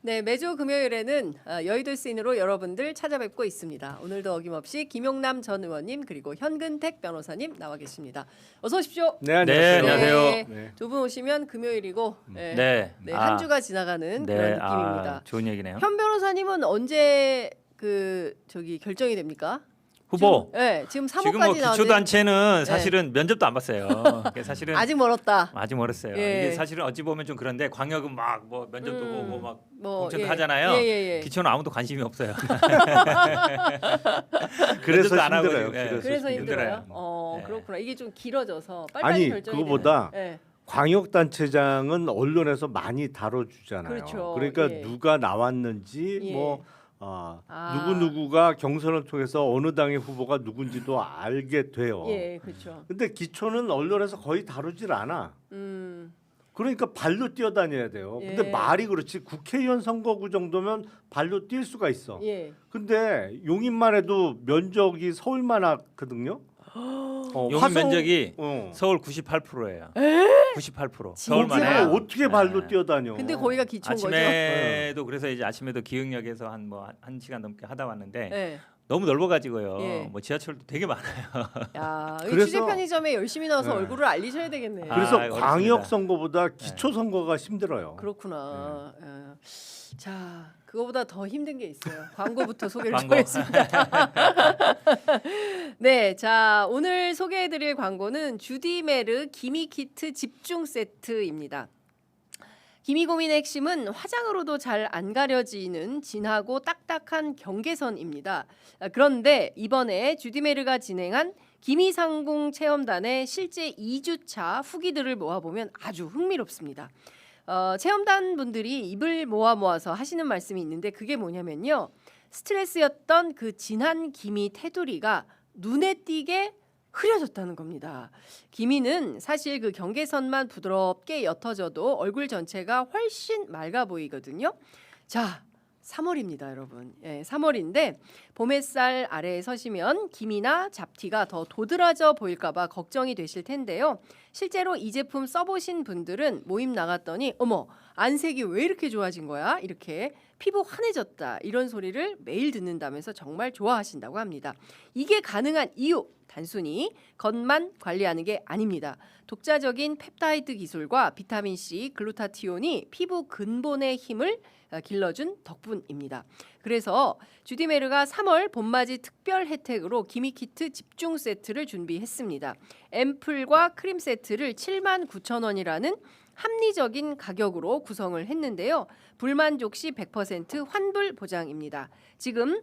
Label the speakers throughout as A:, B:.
A: 네, 매주 금요일에는 여의도 시인으로 여러분들 찾아뵙고 있습니다. 오늘도 어김없이 김용남 전 의원님 그리고 현근택 변호사님 나와 계십니다. 어서 오십시오.
B: 네, 안녕하세요.
C: 네, 안녕하세요.
B: 네.
A: 두 분 오시면 금요일이고
C: 네.
A: 한 주가 지나가는 그런 느낌입니다.
C: 좋은 얘기네요.
A: 현 변호사님은 언제 결정이 됩니까?
C: 후보.
A: 지금 3호까지
C: 지금 뭐
A: 나왔는데
C: 기초단체는 사실은 면접도 안 봤어요. 사실은
A: 아직 멀었다.
C: 아직 멀었어요.
A: 예.
C: 이게 사실은 어찌 보면 좀 그런데 광역은 막 뭐 면접도 보고 막 공천도
A: 예.
C: 하잖아요.
A: 예.
C: 기초는 아무도 관심이 없어요.
B: 그래서
C: 면접도 안 하고
B: 힘들어요.
C: 지금, 예.
A: 그래서 힘들어요.
C: 네.
A: 그렇구나. 이게 좀 길어져서 빨리빨리
B: 아니
A: 결정이
B: 그거보다
A: 되는. 예.
B: 광역단체장은 언론에서 많이 다뤄주잖아요.
A: 그렇죠.
B: 그러니까
A: 예.
B: 누가 나왔는지
A: 예.
B: 누구누구가 경선을 통해서 어느 당의 후보가 누군지도 알게 돼요.
A: 예, 그렇죠.
B: 근데 기초는 언론에서 거의 다루질 않아. 그러니까 발로 뛰어다녀야 돼요.
A: 예.
B: 근데 말이 그렇지 국회의원 선거구 정도면 발로 뛸 수가 있어.
A: 예.
B: 근데 용인만 해도 면적이 서울만 하거든요.
C: 용인 면적이
B: 어.
C: 서울 98%예요. 98%.
A: 진짜?
C: 서울만
B: 거기를
C: 해요.
B: 어떻게 발로 뛰어다녀?
A: 근데 거기가 기초인 거죠?
C: 아침에도 그래서 이제 아침에도 기흥역에서 한 시간 넘게 하다 왔는데
A: 예.
C: 너무 넓어가지고요.
A: 예.
C: 뭐 지하철도 되게 많아요.
A: 야,
B: 그래서-
A: 취재 편의점에 열심히 나와서
B: 네.
A: 얼굴을 알리셔야 되겠네.
B: 그래서
C: 어렵습니다.
B: 광역 선거보다 기초 선거가 힘들어요.
A: 그렇구나. 자, 그거보다 더 힘든 게 있어요. 광고부터 소개를 좀
C: 광고.
A: 하겠습니다. 네, 자 오늘 소개해드릴 광고는 주디메르 기미키트 집중 세트입니다. 기미고민의 핵심은 화장으로도 잘 안 가려지는 진하고 딱딱한 경계선입니다. 그런데 이번에 주디메르가 진행한 기미상궁 체험단의 실제 2주차 후기들을 모아보면 아주 흥미롭습니다. 체험단 분들이 입을 모아서 하시는 말씀이 있는데 그게 뭐냐면요. 스트레스였던 그 진한 기미 테두리가 눈에 띄게 흐려졌다는 겁니다. 기미는 사실 그 경계선만 부드럽게 옅어져도 얼굴 전체가 훨씬 맑아 보이거든요. 자, 3월입니다, 여러분. 3월인데 봄 햇살 아래에 서시면 기미나 잡티가 더 도드라져 보일까 봐 걱정이 되실 텐데요. 실제로 이 제품 써보신 분들은 모임 나갔더니 어머, 안색이 왜 이렇게 좋아진 거야? 이렇게 피부 환해졌다. 이런 소리를 매일 듣는다면서 정말 좋아하신다고 합니다. 이게 가능한 이유 단순히 겉만 관리하는 게 아닙니다. 독자적인 펩타이드 기술과 비타민C, 글루타티온이 피부 근본의 힘을 길러준 덕분입니다. 그래서 주디메르가 3월 봄맞이 특별 혜택으로 기미키트 집중 세트를 준비했습니다. 앰플과 크림 세트를 79,000원이라는 합리적인 가격으로 구성을 했는데요. 불만족 시 100% 환불 보장입니다. 지금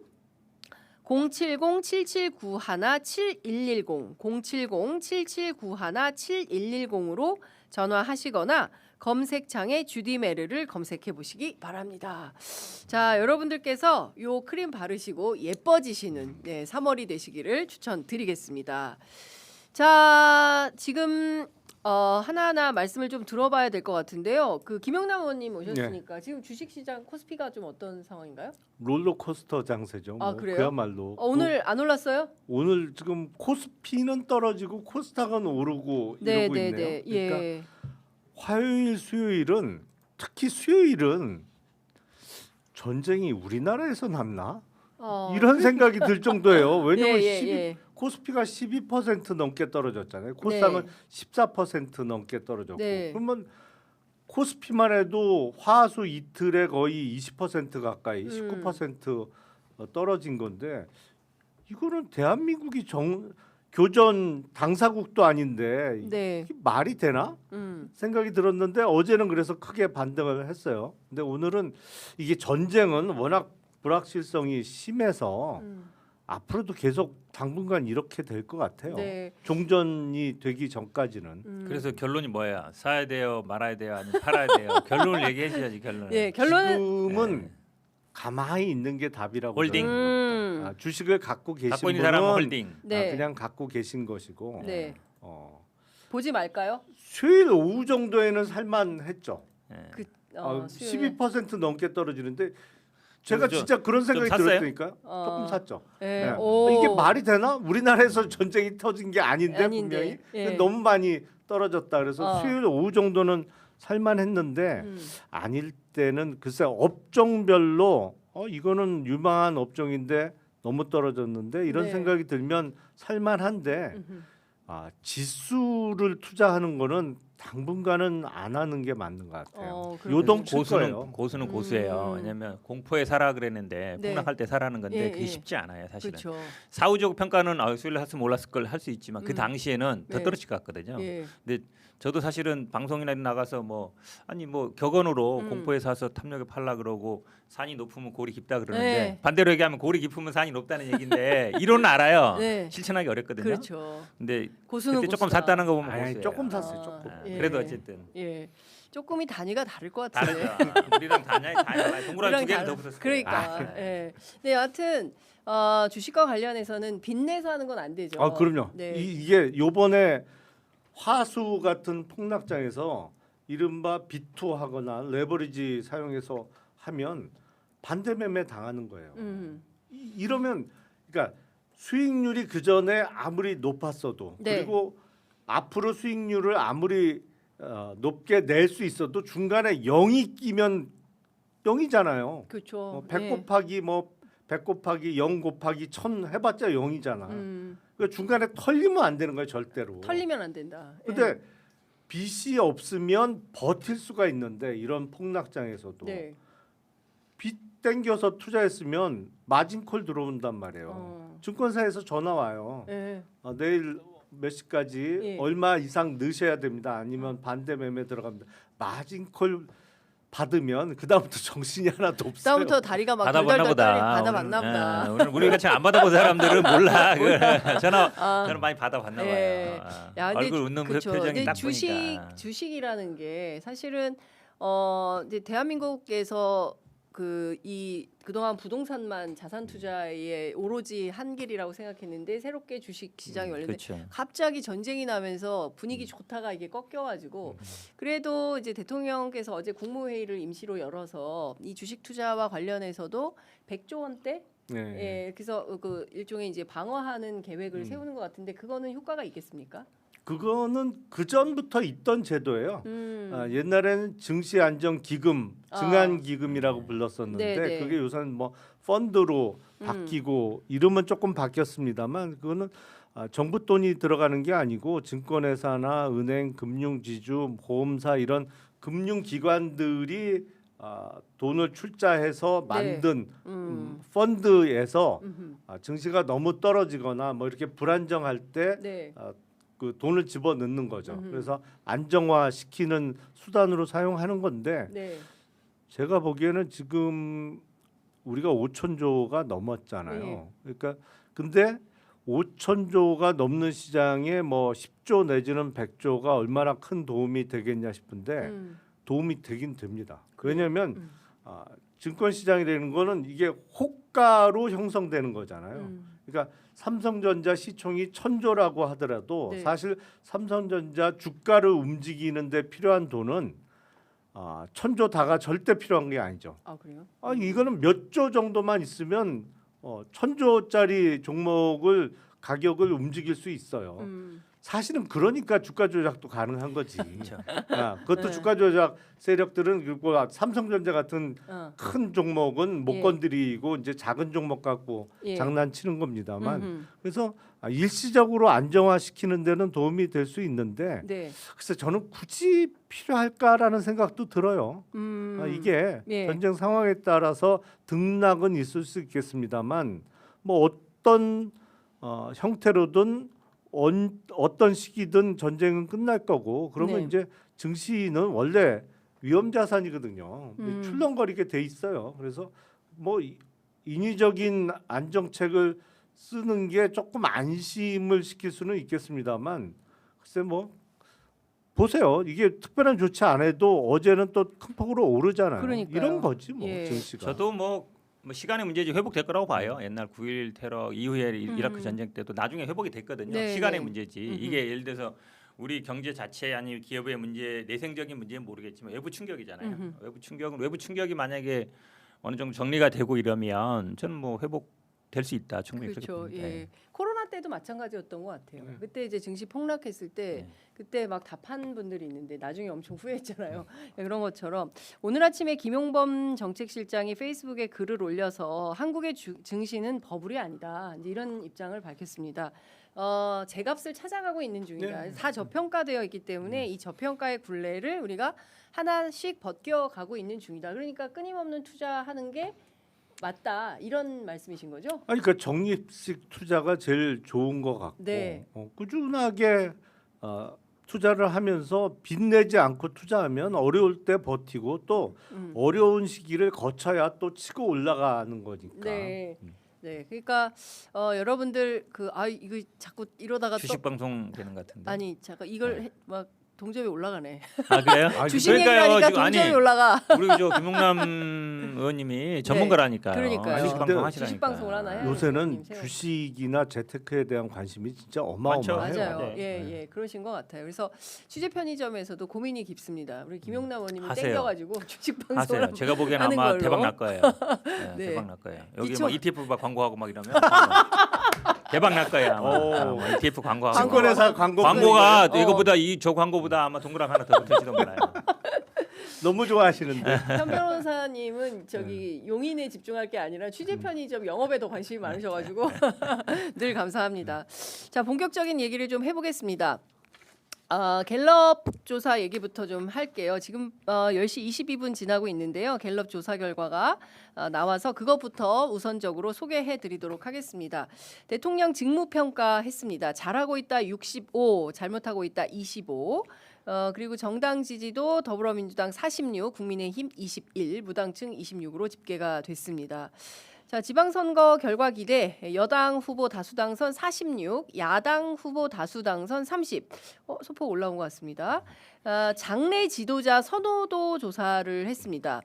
A: 070-7791-7110, 070-7791-7110으로 전화하시거나 검색창에 주디메르를 검색해 보시기 바랍니다. 자, 여러분들께서 요 크림 바르시고 예뻐지시는 3월이 되시기를 추천드리겠습니다. 자, 지금 하나하나 말씀을 좀 들어봐야 될 것 같은데요. 그 김영남 의원님 오셨으니까 지금 주식시장 코스피가 좀 어떤 상황인가요?
B: 롤러코스터 장세죠.
A: 아, 그래요?
B: 그야말로.
A: 오늘 안 올랐어요?
B: 오늘 지금 코스피는 떨어지고 코스닥은 오르고 이러고 있네요. 그러니까
A: 예.
B: 화요일, 수요일은 특히 수요일은 전쟁이 우리나라에서 났나? 이런 생각이 들 정도예요. 왜냐면 코스피가 12% 넘게 떨어졌잖아요. 코스닥은 14% 넘게 떨어졌고.
A: 네.
B: 그러면 코스피만 해도 화수 이틀에 거의 20% 가까이 19% 떨어진 건데 이거는 대한민국이 교전 당사국도 아닌데 이게 말이 되나? 생각이 들었는데 어제는 그래서 크게 반등을 했어요. 근데 오늘은 이게 전쟁은 워낙 불확실성이 심해서 앞으로도 계속 당분간 이렇게 될 것 같아요.
A: 네.
B: 종전이 되기 전까지는.
C: 그래서 결론이 뭐야? 사야 돼요, 말아야 돼요, 아니면 팔아야 돼요? 결론을 얘기해 주셔야지 결론을.
A: 예, 결론은
B: 지금은 가만히 있는 게 답이라고.
C: 홀딩.
B: 저는. 주식을 갖고 계신
C: 갖고 있는
B: 분은
C: 사람은 홀딩.
A: 네.
B: 그냥 갖고 계신 것이고.
A: 네.
B: 어,
A: 보지 말까요?
B: 수요일 오후 정도에는 살만했죠.
A: 수요일에.
B: 12% 넘게 떨어지는데 제가
C: 좀-
B: 진짜 그런 생각이
C: 샀어요?
B: 들었으니까 조금 샀죠.
A: 예.
B: 네.
A: 오.
B: 이게 말이 되나? 우리나라에서 전쟁이 터진 게 아닌데
A: 아닌데.
B: 분명히
A: 예.
B: 근데 너무 많이 떨어졌다. 그래서
A: 어.
B: 수요일 오후 정도는 살만했는데 아닐 때는 글쎄 업종별로 이거는 유망한 업종인데 너무 떨어졌는데 이런
A: 네.
B: 생각이 들면 살만한데 지수를 투자하는 거는 당분간은 안 하는 게 맞는 것 같아요.
A: 그렇군요.
B: 요동칠 거예요.
C: 고수는 고수예요. 왜냐하면 공포에 사라 그랬는데
A: 네.
C: 폭락할 때 사라는 건데
A: 예,
C: 그게
A: 예.
C: 쉽지 않아요. 사실은
A: 그렇죠.
C: 사후적 평가는 수익을 했으면 올랐을 걸 할 수 있지만 그 당시에는 더
A: 네.
C: 떨어질 것 같거든요.
A: 예.
C: 근데 저도 사실은 방송이나 나가서 뭐 격언으로 공포에 사서 탐욕에 팔라 그러고 산이 높으면 골이 깊다 그러는데
A: 네.
C: 반대로 얘기하면 골이 깊으면 산이 높다는 얘기인데 이론은 알아요.
A: 네.
C: 실천하기 어렵거든요.
A: 그렇죠.
C: 근데
A: 고수는
C: 그때 조금
A: 고수다.
C: 샀다는 거 보면
B: 아니,
C: 고수예요.
B: 조금 샀어요. 조금.
A: 예.
C: 그래도 어쨌든
A: 예. 조금이 단위가 다를 것 같은데.
C: 다르죠. 우리랑 단양이 달라요. 동그라미 두 개는 더 붙었어요.
A: 그러니까. 예. 네, 여하튼 주식과 관련해서는 빚내서 하는 건 안 되죠.
B: 그럼요.
A: 네.
B: 이게 요번에 화수 같은 폭락장에서 이른바 비투하거나 레버리지 사용해서 하면 반대 매매 당하는 거예요. 이러면 그러니까 수익률이 그 전에 아무리 높았어도
A: 네.
B: 그리고 앞으로 수익률을 아무리 높게 낼 수 있어도 중간에 0이 끼면 0이잖아요.
A: 그렇죠.
B: 100 곱하기 100 곱하기 0 곱하기 1000 해봤자 0이잖아. 그 중간에 털리면 안 되는 거예요, 절대로.
A: 털리면 안 된다.
B: 근데 빚이 없으면 버틸 수가 있는데 이런 폭락장에서도
A: 네.
B: 빚 땡겨서 투자했으면 마진콜 들어온단 말이에요. 증권사에서 전화 와요.
A: 네.
B: 내일 몇 시까지
A: 예.
B: 얼마 이상 넣으셔야 됩니다. 아니면 반대 매매 들어갑니다. 마진콜 받으면 그다음부터 정신이 하나도 없어요.
A: 그다음부터 다리가 막
C: 받아봤나
A: 덜덜덜
C: 보다.
A: 받아봤나 보다.
C: 오늘 우리 같이 안 받아본 사람들은 몰라. 저는 많이 받아봤나 봐요.
A: 예. 야, 근데
C: 얼굴 웃는
A: 그쵸.
C: 표정이
A: 근데
C: 딱 보니까.
A: 주식이라는 게 사실은 이제 대한민국에서 그동안 부동산만 자산 투자에 오로지 한 길이라고 생각했는데 새롭게 주식 시장이 열렸는데
C: 그렇죠.
A: 갑자기 전쟁이 나면서 분위기 좋다가 이게 꺾여가지고 그래도 이제 대통령께서 어제 국무회의를 임시로 열어서 이 주식 투자와 관련해서도 100조 원대
B: 네.
A: 예, 그래서 그 일종의 이제 방어하는 계획을 세우는 것 같은데 그거는 효과가 있겠습니까?
B: 그거는 그 전부터 있던 제도예요. 옛날에는 증시안정기금, 증안기금이라고 불렀었는데
A: 네네.
B: 그게 요새는 뭐 펀드로 바뀌고 이름은 조금 바뀌었습니다만 그거는 정부 돈이 들어가는 게 아니고 증권회사나 은행, 금융지주, 보험사 이런 금융기관들이 돈을 출자해서 만든 펀드에서 증시가 너무 떨어지거나 뭐 이렇게 불안정할 때
A: 네.
B: 그 돈을 집어 넣는 거죠. 그래서 안정화 시키는 수단으로 사용하는 건데
A: 네.
B: 제가 보기에는 지금 우리가 5천조가 넘었잖아요.
A: 네.
B: 그러니까 근데 5천조가 넘는 시장에 뭐 10조 내지는 100조가 얼마나 큰 도움이 되겠냐 싶은데 도움이 되긴 됩니다. 왜냐하면 증권 시장이라는 거는 이게 호가로 형성되는 거잖아요. 그러니까 삼성전자 시총이 1000조라고 하더라도
A: 네.
B: 사실 삼성전자 주가를 움직이는데 필요한 돈은 1000조 다가 절대 필요한 게 아니죠.
A: 아 그래요?
B: 이거는 몇 조 정도만 있으면 1000조짜리 종목을 가격을 움직일 수 있어요. 사실은 그러니까 주가 조작도 가능한 거지. 그것도
A: 네.
B: 주가 조작 세력들은 그리고 삼성전자 같은 큰 종목은 못
A: 예.
B: 건드리고 이제 작은 종목 갖고
A: 예.
B: 장난치는 겁니다만 그래서 일시적으로 안정화시키는 데는 도움이 될 수 있는데
A: 네.
B: 글쎄 저는 굳이 필요할까라는 생각도 들어요. 이게
A: 예.
B: 전쟁 상황에 따라서 등락은 있을 수 있겠습니다만 뭐 어떤 형태로든 어떤 시기든 전쟁은 끝날 거고 그러면
A: 네.
B: 이제 증시는 원래 위험 자산이거든요. 출렁거리게 돼 있어요. 그래서 뭐 인위적인 안정책을 쓰는 게 조금 안심을 시킬 수는 있겠습니다만 글쎄 뭐 보세요. 이게 특별한 조치 안 해도 어제는 또 큰 폭으로 오르잖아요.
A: 그러니까요.
B: 이런 거지 뭐
A: 예.
B: 증시가.
C: 저도 뭐 시간의 문제지 회복될 거라고 봐요. 옛날 9.11 테러 이후에 이라크 전쟁 때도 나중에 회복이 됐거든요.
A: 네,
C: 시간의
A: 네.
C: 문제지. 이게 예를 들어서 우리 경제 자체 아니 기업의 문제, 내생적인 문제는 모르겠지만 외부 충격이잖아요. 외부 충격이 만약에 어느 정도 정리가 되고 이러면 저는 뭐 회복될 수 있다. 충분히
A: 그렇죠.
C: 그렇게 봅니다.
A: 예. 코로나 때도 마찬가지였던 것 같아요.
B: 네.
A: 그때 이제 증시 폭락했을 때
C: 네.
A: 그때 막 다 판 분들이 있는데 나중에 엄청 후회했잖아요. 그런 것처럼 오늘 아침에 김용범 정책실장이 페이스북에 글을 올려서 한국의 증시는 버블이 아니다. 이제 이런 입장을 밝혔습니다. 제값을 찾아가고 있는 중이다.
B: 네.
A: 다 저평가되어 있기 때문에 이 저평가의 굴레를 우리가 하나씩 벗겨가고 있는 중이다. 그러니까 끊임없는 투자하는 게 맞다. 이런 말씀이신 거죠?
B: 아니 그러니까 적립식 투자가 제일 좋은 것 같고
A: 네.
B: 꾸준하게 투자를 하면서 빚내지 않고 투자하면 어려울 때 버티고 또 어려운 시기를 거쳐야 또 치고 올라가는 거니까.
A: 네. 네. 그러니까 여러분들 이거 자꾸 이러다가
C: 주식 방송 되는 것 같은데.
A: 아니 잠깐 이걸 막 동접이 올라가네.
C: 아 그래요?
A: 주식 얘기하니까 동접이 올라가.
C: 우리 저 김용남 의원님이 전문가라니까요.
A: 그러니까요.
C: 주식
B: 근데
C: 방송
A: 주식
C: 하시라니까.
A: 방송을 하나 해요.
B: 요새는
A: 선생님, 새로.
B: 주식이나 재테크에 대한 관심이 진짜
C: 맞죠.
B: 어마어마해요.
A: 맞아요.
C: 네.
A: 예, 그러신 것 같아요. 그래서 취재 편의점에서도 고민이 깊습니다. 우리 김용남 의원님이
C: 하세요.
A: 땡겨가지고 주식 방송을
C: 하세요. 제가 보기엔
A: 하는
C: 아마
A: 걸로.
C: 대박 날 거예요.
A: 네.
C: 대박 날 거예요. 여기
A: 기초-
C: 막 ETF 막 광고하고 막 이러면 대박 날 거야. 아마. ETF 광고하고.
B: 증권회사
C: 광고가
A: 어.
C: 이거보다 저 광고보다 아마 동그라미 하나 더 붙을지도 몰라요.
B: 너무 좋아하시는데.
A: 현 변호사님은 저기 용인에 집중할 게 아니라 취재 편의점 영업에 더 관심이 많으셔가지고 늘 감사합니다. 자, 본격적인 얘기를 좀 해보겠습니다. 갤럽 조사 얘기부터 좀 할게요. 지금 10시 22분 지나고 있는데요. 갤럽 조사 결과가 나와서 그것부터 우선적으로 소개해 드리도록 하겠습니다. 대통령 직무평가 했습니다. 잘하고 있다 65, 잘못하고 있다 25. 그리고 정당 지지도 더불어민주당 46, 국민의힘 21, 무당층 26으로 집계가 됐습니다. 자, 지방선거 결과 기대 여당 후보 다수 당선 46, 야당 후보 다수 당선 30. 소폭 올라온 것 같습니다. 장래 지도자 선호도 조사를 했습니다.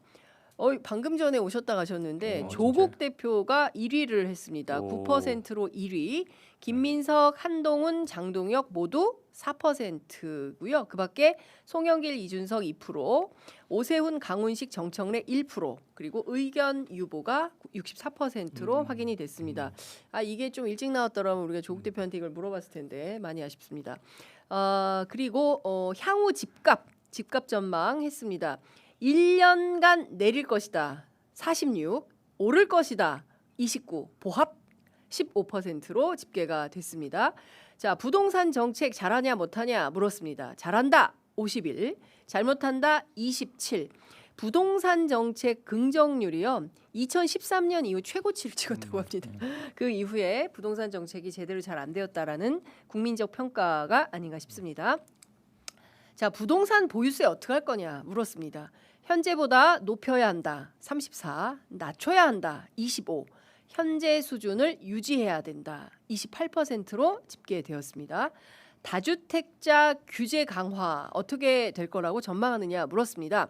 A: 방금 전에 오셨다 가셨는데 조국 대표가 1위를 했습니다. 9%로 1위. 김민석, 한동훈, 장동혁 모두 4%고요. 그밖에 송영길, 이준석 2%, 오세훈, 강훈식, 정청래 1%, 그리고 의견 유보가 64%로 확인이 됐습니다. 이게 좀 일찍 나왔더라면 우리가 조국 대표한테 이걸 물어봤을 텐데 많이 아쉽습니다. 그리고 향후 집값 전망 했습니다. 1년간 내릴 것이다 46, 오를 것이다 29, 보합 15%로 집계가 됐습니다. 자, 부동산 정책 잘하냐 못하냐 물었습니다. 잘한다 51, 잘못한다 27. 부동산 정책 긍정률이요 2013년 이후 최고치를 찍었다고 합니다. 그 이후에 부동산 정책이 제대로 잘 안 되었다라는 국민적 평가가 아닌가 싶습니다. 자, 부동산 보유세 어떻게 할 거냐 물었습니다. 현재보다 높여야 한다 34, 낮춰야 한다 25, 현재 수준을 유지해야 된다 28%로 집계되었습니다. 다주택자 규제 강화 어떻게 될 거라고 전망하느냐 물었습니다.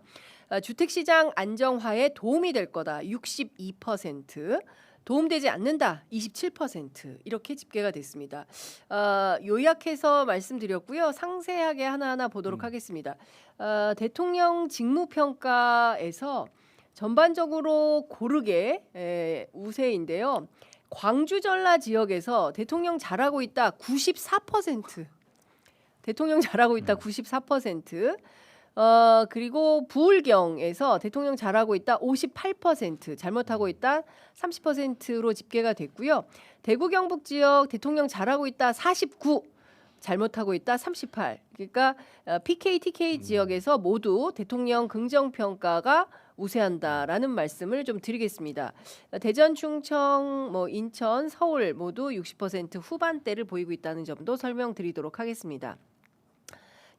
A: 주택시장 안정화에 도움이 될 거다 62%, 도움되지 않는다 27% 이렇게 집계가 됐습니다. 요약해서 말씀드렸고요. 상세하게 하나하나 보도록 하겠습니다. 대통령 직무평가에서 전반적으로 고르게 우세인데요. 광주 전라 지역에서 대통령 잘하고 있다 94%, 대통령 잘하고 있다 94%, 그리고 부울경에서 대통령 잘하고 있다 58%, 잘못하고 있다 30%로 집계가 됐고요. 대구 경북 지역 대통령 잘하고 있다 49, 잘못하고 있다 38. 그러니까 PK, TK 지역에서 모두 대통령 긍정평가가 우세한다라는 말씀을 좀 드리겠습니다. 대전, 충청, 인천, 서울 모두 60% 후반대를 보이고 있다는 점도 설명드리도록 하겠습니다.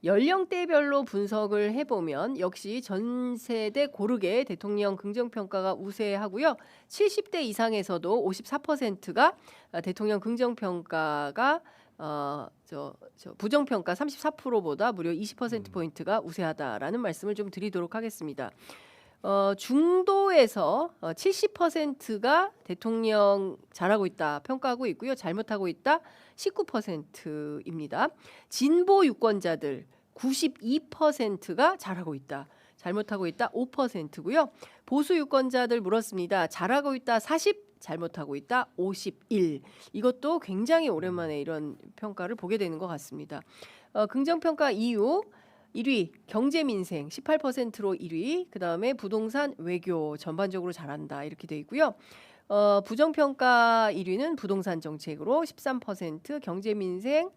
A: 연령대별로 분석을 해보면 역시 전 세대 고르게 대통령 긍정평가가 우세하고요. 70대 이상에서도 54%가 대통령 긍정평가가 부정평가 34%보다 무려 20%포인트가 우세하다라는 말씀을 좀 드리도록 하겠습니다. 중도에서 70%가 대통령 잘하고 있다 평가하고 있고요. 잘못하고 있다 19%입니다. 진보 유권자들 92%가 잘하고 있다. 잘못하고 있다 5%고요. 보수 유권자들 물었습니다. 잘하고 있다 40, 잘못하고 있다 51. 이것도 굉장히 오랜만에 이런 평가를 보게 되는 것 같습니다. 긍정평가 이유 1위 경제민생 18%로 1위, 그 다음에 부동산 외교 전반적으로 잘한다 이렇게 돼 있고요. 부정평가 1위는 부동산 정책으로 13%, 경제민생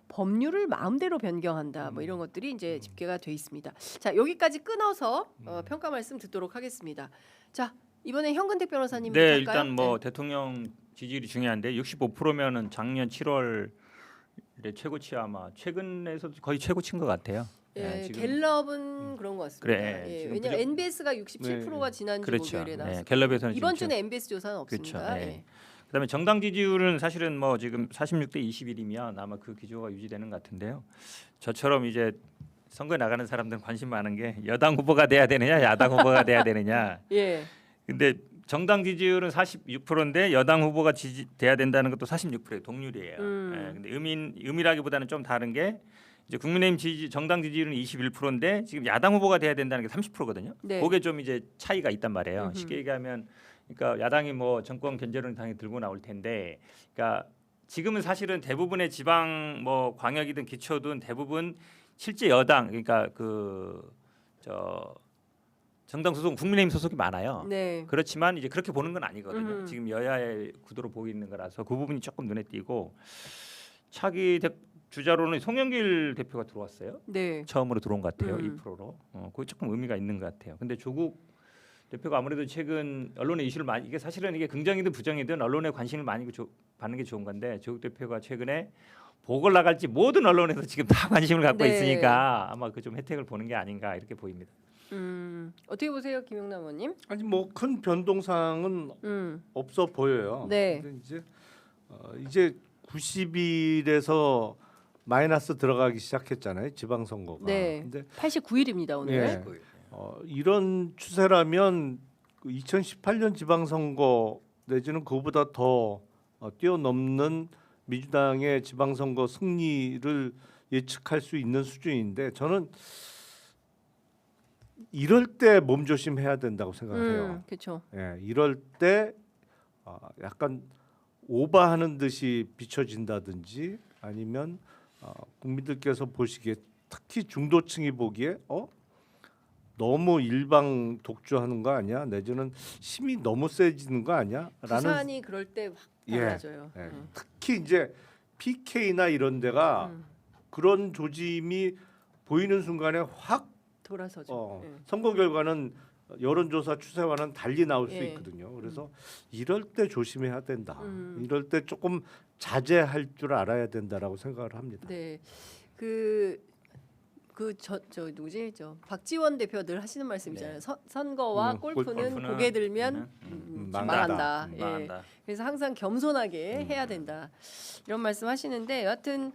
A: 법률을 마음대로 변경한다 뭐 이런 것들이 이제 집계가 돼 있습니다. 자, 여기까지 끊어서 평가 말씀 듣도록 하겠습니다. 자, 이번에 현근택 변호사님부터
C: 네,
A: 할까요?
C: 일단 뭐 대통령 지지율이 중요한데 65%면은 작년 7월 최고치 아마 최근에서 거의 최고치인 것 같아요.
A: 예,
C: 지금
A: gel럽은 그런 것 같습니다.
C: 그래,
A: 예,
C: 지금
A: 왜냐면 NBS가 67%가 지난주
C: 그렇죠.
A: 목요일에
C: 네,
A: 나왔어요.
C: 갤럽에서는
A: 이번
C: 지금
A: 주는 MBS 조사는 없습니다.
C: 그렇죠. 네.
A: 예.
C: 그다음에 정당 지지율은 사실은 뭐 지금 46대 21이면 아마 그 기조가 유지되는 것 같은데요. 저처럼 이제 선거에 나가는 사람들은 관심 많은 게 여당 후보가 돼야 되느냐, 야당 후보가 돼야 되느냐.
A: 예.
C: 근데 정당 지지율은 46%인데 여당 후보가 돼야 된다는 것도 46%의 동률이에요. 예, 근데 의미라기보다는 좀 다른 게 이제 국민의힘 정당 지지율은 21%인데 지금 야당 후보가 돼야 된다는 게 30%거든요.
A: 네.
C: 그게 좀 이제 차이가 있단 말이에요. 쉽게 얘기하면 그러니까 야당이 뭐 정권 견제론을 당연히 들고 나올 텐데, 그러니까 지금은 사실은 대부분의 지방 뭐 광역이든 기초든 대부분 실제 여당 그러니까 정당 소속 국민의힘 소속이 많아요.
A: 네.
C: 그렇지만 이제 그렇게 보는 건 아니거든요. 지금 여야의 구도로 보이는 거라서 그 부분이 조금 눈에 띄고 차기 주자로는 송영길 대표가 들어왔어요.
A: 네.
C: 처음으로 들어온 것 같아요. 2%로. 그게 조금 의미가 있는 것 같아요. 근데 조국 대표가 아무래도 최근 언론의 이슈를 많이 이게 사실은 이게 긍정이든 부정이든 언론의 관심을 많이 받는 게 좋은 건데 조국 대표가 최근에 보궐 나갈지 모든 언론에서 지금 다 관심을 갖고
A: 네.
C: 있으니까 아마 그 좀 혜택을 보는 게 아닌가 이렇게 보입니다.
A: 어떻게 보세요, 김용남 의원님?
B: 아니 뭐 큰 변동사항은 없어 보여요.
A: 네.
B: 근데 이제 90일에서 마이너스 들어가기 시작했잖아요. 지방선거가.
A: 네.
B: 근데
A: 89일입니다 오늘.
B: 예. 이런 추세라면 2018년 지방선거 내지는 그보다 더 뛰어넘는 민주당의 지방선거 승리를 예측할 수 있는 수준인데 저는 이럴 때 몸조심해야 된다고 생각해요.
A: 그렇죠.
B: 예, 이럴 때 약간 오버하는 듯이 비춰진다든지 아니면 국민들께서 보시기에 특히 중도층이 보기에 너무 일방 독주하는 거 아니야? 내지는 힘이 너무 세지는 거 아니야? 라는
A: 부산이 그럴 때 확 달라져요.
B: 예, 특히 이제 PK나 이런 데가 그런 조짐이 보이는 순간에 확
A: 돌아서죠. 예.
B: 선거 결과는 여론조사 추세와는 달리 나올 수
A: 예.
B: 있거든요. 그래서 이럴 때 조심해야 된다. 이럴 때 조금 자제할 줄 알아야 된다라고 생각을 합니다.
A: 네. 저 누구지? 저 박지원 대표가 늘 하시는 말씀이잖아요. 선거와 골프는 고개 들면 망한다. 예.
C: 망한다.
A: 그래서 항상 겸손하게 해야 된다. 이런 말씀하시는데 여하튼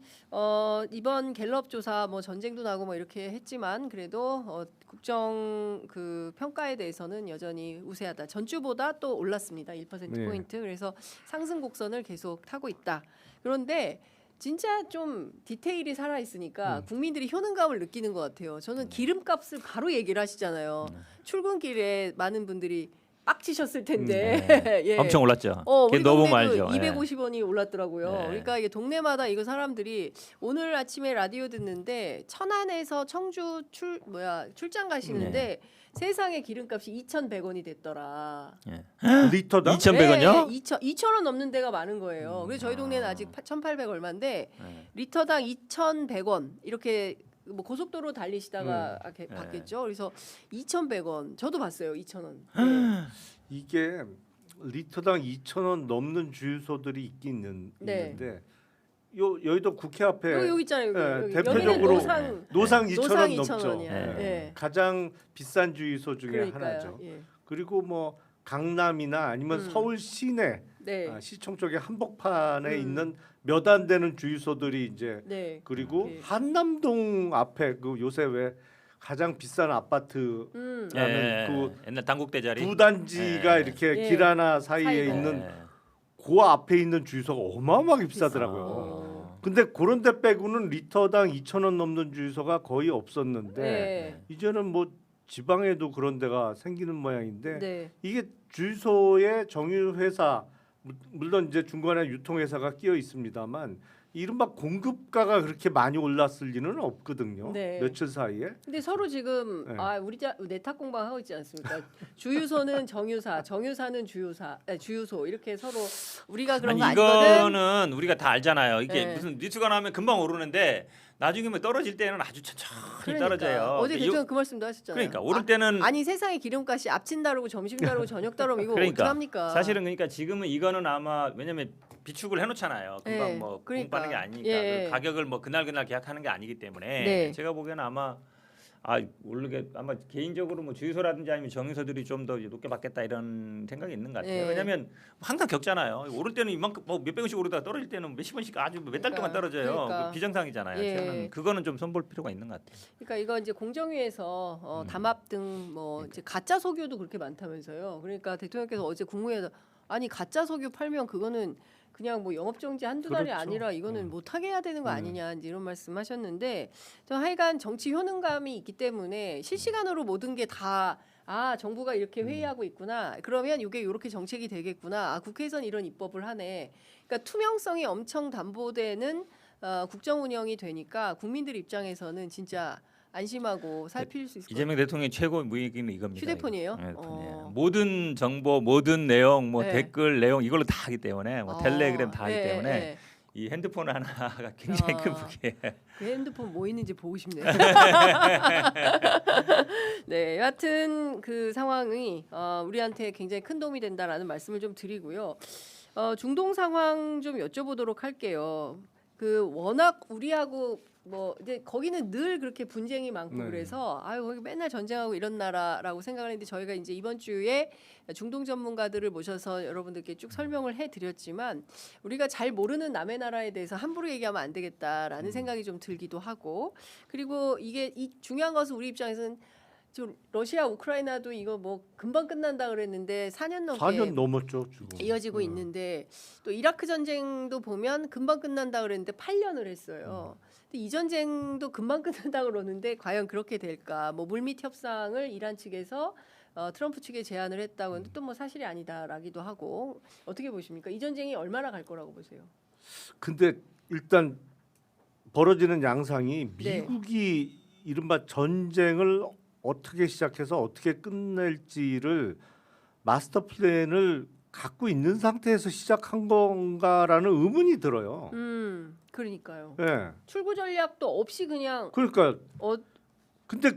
A: 이번 갤럽 조사 뭐 전쟁도 나고 뭐 이렇게 했지만 그래도 국정 그 평가에 대해서는 여전히 우세하다. 전주보다 또 올랐습니다. 1% 포인트. 그래서 상승 곡선을 계속 타고 있다. 그런데 진짜 좀 디테일이 살아 있으니까 국민들이 효능감을 느끼는 것 같아요. 저는 기름값을 바로 얘기를 하시잖아요. 출근길에 많은 분들이 빡치셨을 텐데 예.
C: 엄청 올랐죠.
A: 우리
C: 너무
A: 동네도
C: 말죠.
A: 250원이 올랐더라고요.
C: 네.
A: 그러니까 이게 동네마다 이거 사람들이 오늘 아침에 라디오 듣는데 천안에서 청주 출장 가시는데 세상에 기름값이 2,100원이 됐더라.
B: 리터당
C: 2,100원요?
A: 2,000원 넘는 데가 많은 거예요. 그래서 저희 동네는 아직 1,800 얼마인데 리터당 2,100원 이렇게 뭐 고속도로 달리시다가 봤겠죠. 그래서 2,100원. 저도 봤어요. 2,000원.
B: 이게 리터당 2,000원 넘는 주유소들이 있는데 여의도 국회 앞에
A: 여기 있잖아요. 여기.
B: 대표적으로
A: 여기는
B: 노상 2,000원
A: 2,000
B: 넘죠.
A: 원이야. 예.
B: 가장 비싼 주유소 중에
A: 그러니까요.
B: 하나죠.
A: 예.
B: 그리고 뭐 강남이나 아니면 서울 시내
A: 네.
B: 시청 쪽에 한복판에 있는 몇 안 되는 주유소들이 이제
A: 네.
B: 그리고
A: 예.
B: 한남동 앞에 그 요새 왜 가장 비싼 아파트 라는
C: 옛날 당국대 자리.
B: 두 단지가 이렇게 길 하나 사이에
A: 사이로.
B: 있는 그 앞에 있는 주유소가 어마어마하게 비싸더라고요. 근데 그런 데 빼고는 리터당 2,000원 넘는 주유소가 거의 없었는데 이제는 뭐 지방에도 그런 데가 생기는 모양인데
A: 네.
B: 이게 주유소의 정유 회사 물론 이제 중간에 유통회사가 끼어 있습니다만 이른바 공급가가 그렇게 많이 올랐을 리는 없거든요.
A: 네.
B: 며칠 사이에.
A: 근데 서로 지금
B: 네.
A: 우리 내탁 공방 하고 있지 않습니까? 주유소는 정유사, 정유사는 주유소 이렇게 서로 우리가 그런 거
C: 아니
A: 아니거든.
C: 이거는 우리가 다 알잖아요. 이게
A: 네.
C: 무슨 뉴스가 나오면 금방 오르는데 나중에 뭐 떨어질 때는 아주 천천히
A: 그러니까.
C: 떨어져요.
A: 어제
C: 그러니까
A: 대통령 그 말씀도 하셨잖아요.
C: 그러니까 오를 때는
A: 아니 세상에 기름값이 아침 다르고 점심 다르고 저녁 다르고 이거
C: 그러니까
A: 어떡합니까?
C: 사실은 그러니까 지금은 이거는 아마 왜냐면 비축을 해놓잖아요. 금방
A: 네,
C: 뭐
A: 그러니까.
C: 공부하는 게 아니니까
A: 예.
C: 그 가격을 뭐 그날 계약하는 게 아니기 때문에
A: 네.
C: 제가 보기에는 아마 오르게 아마 개인적으로 뭐 주유소라든지 아니면 정유소들이 좀 더 높게 받겠다 이런 생각이 있는 것 같아요.
A: 네.
C: 왜냐하면 항상 겪잖아요. 오를 때는 이만큼 뭐 몇백 원씩 오르다가 떨어질 때는 몇십 원씩 아주 몇 달 동안 떨어져요.
A: 그러니까.
C: 그 비정상이잖아요.
A: 예.
C: 저는 그거는 좀 손볼 필요가 있는 것 같아요.
A: 그러니까 이거 이제 공정위에서 담합 등 뭐 이제 가짜 석유도 그렇게 많다면서요. 그러니까 대통령께서 어제 국무회의에서 아니 가짜 석유 팔면 그거는 그냥 뭐 영업 정지 한두 달이
B: 그렇죠.
A: 아니라 이거는 못 하게 해야 되는 거 아니냐 이제 이런 말씀하셨는데 저 하여간 정치 효능감이 있기 때문에 실시간으로 모든 게 다 정부가 이렇게 회의하고 있구나. 그러면 이게 이렇게 정책이 되겠구나. 국회에선 이런 입법을 하네. 그러니까 투명성이 엄청 담보되는 국정 운영이 되니까 국민들 입장에서는 진짜 안심하고 살필 수 있을 것 같아요.
C: 이재명 대통령의 최고 무기는 이겁니다.
A: 휴대폰이에요?
C: 이거. 휴대폰이에요.
A: 어.
C: 모든 정보, 모든 내용, 뭐
A: 네.
C: 댓글 내용 이걸로 다 하기 때문에 뭐 텔레그램 다 하기
A: 예,
C: 때문에
A: 예.
C: 이 핸드폰 하나가 굉장히 큰
A: 아.
C: 무기예요.
A: 그 핸드폰 뭐 있는지 보고 싶네요. 네, 여하튼 그 상황이 우리한테 굉장히 큰 도움이 된다라는 말씀을 좀 드리고요. 중동 상황 좀 여쭤보도록 할게요. 그 워낙 우리하고 뭐 이제 거기는 늘 그렇게 분쟁이 많고
B: 네.
A: 그래서 거기 맨날 전쟁하고 이런 나라라고 생각을 했는데 저희가 이제 이번 주에 중동 전문가들을 모셔서 여러분들께 쭉 설명을 해드렸지만 우리가 잘 모르는 남의 나라에 대해서 함부로 얘기하면 안 되겠다라는 생각이 좀 들기도 하고 그리고 이 중요한 것은 우리 입장에서는 좀 러시아 우크라이나도 이거 뭐 금방 끝난다 그랬는데 4년 넘게
B: 4년 넘었죠 지금.
A: 이어지고 있는데 또 이라크 전쟁도 보면 금방 끝난다 그랬는데 8년을 했어요. 근데 이 전쟁도 금방 끝난다 그러는데 과연 그렇게 될까? 뭐 물밑 협상을 이란 측에서 트럼프 측에 제안을 했다고 하는데 또 뭐 사실이 아니다라기도 하고 어떻게 보십니까? 이 전쟁이 얼마나 갈 거라고 보세요?
B: 근데 일단 벌어지는 양상이
A: 네.
B: 미국이 이른바 전쟁을 어떻게 시작해서 어떻게 끝낼지를 마스터 플랜을 갖고 있는 상태에서 시작한 건가라는 의문이 들어요.
A: 그러니까요.
B: 예.
A: 출구 전략도 없이 그냥
B: 그러니까 근데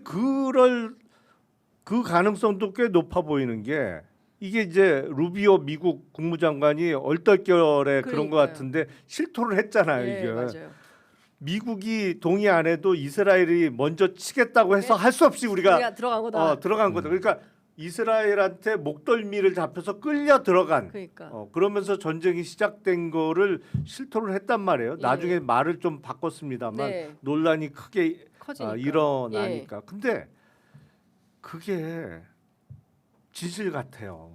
B: 그 가능성도 꽤 높아 보이는 게 이게 이제 루비오 미국 국무장관이 얼떨결에 그런 것
A: 그러니까요.
B: 같은데 실토를 했잖아요.
A: 네,
B: 이게
A: 맞아요.
B: 미국이 동의 안 해도 이스라엘이 먼저 치겠다고 해서 할 수 없이 우리가
A: 들어간 거다.
B: 들어간 거다. 그러니까 이스라엘한테 목덜미를 잡혀서 끌려 들어간.
A: 그러니까.
B: 그러면서 전쟁이 시작된 거를 실토를 했단 말이에요.
A: 예.
B: 나중에 말을 좀 바꿨습니다만
A: 네.
B: 논란이 크게
A: 커지니까.
B: 일어나니까. 근데 그게 진실 같아요.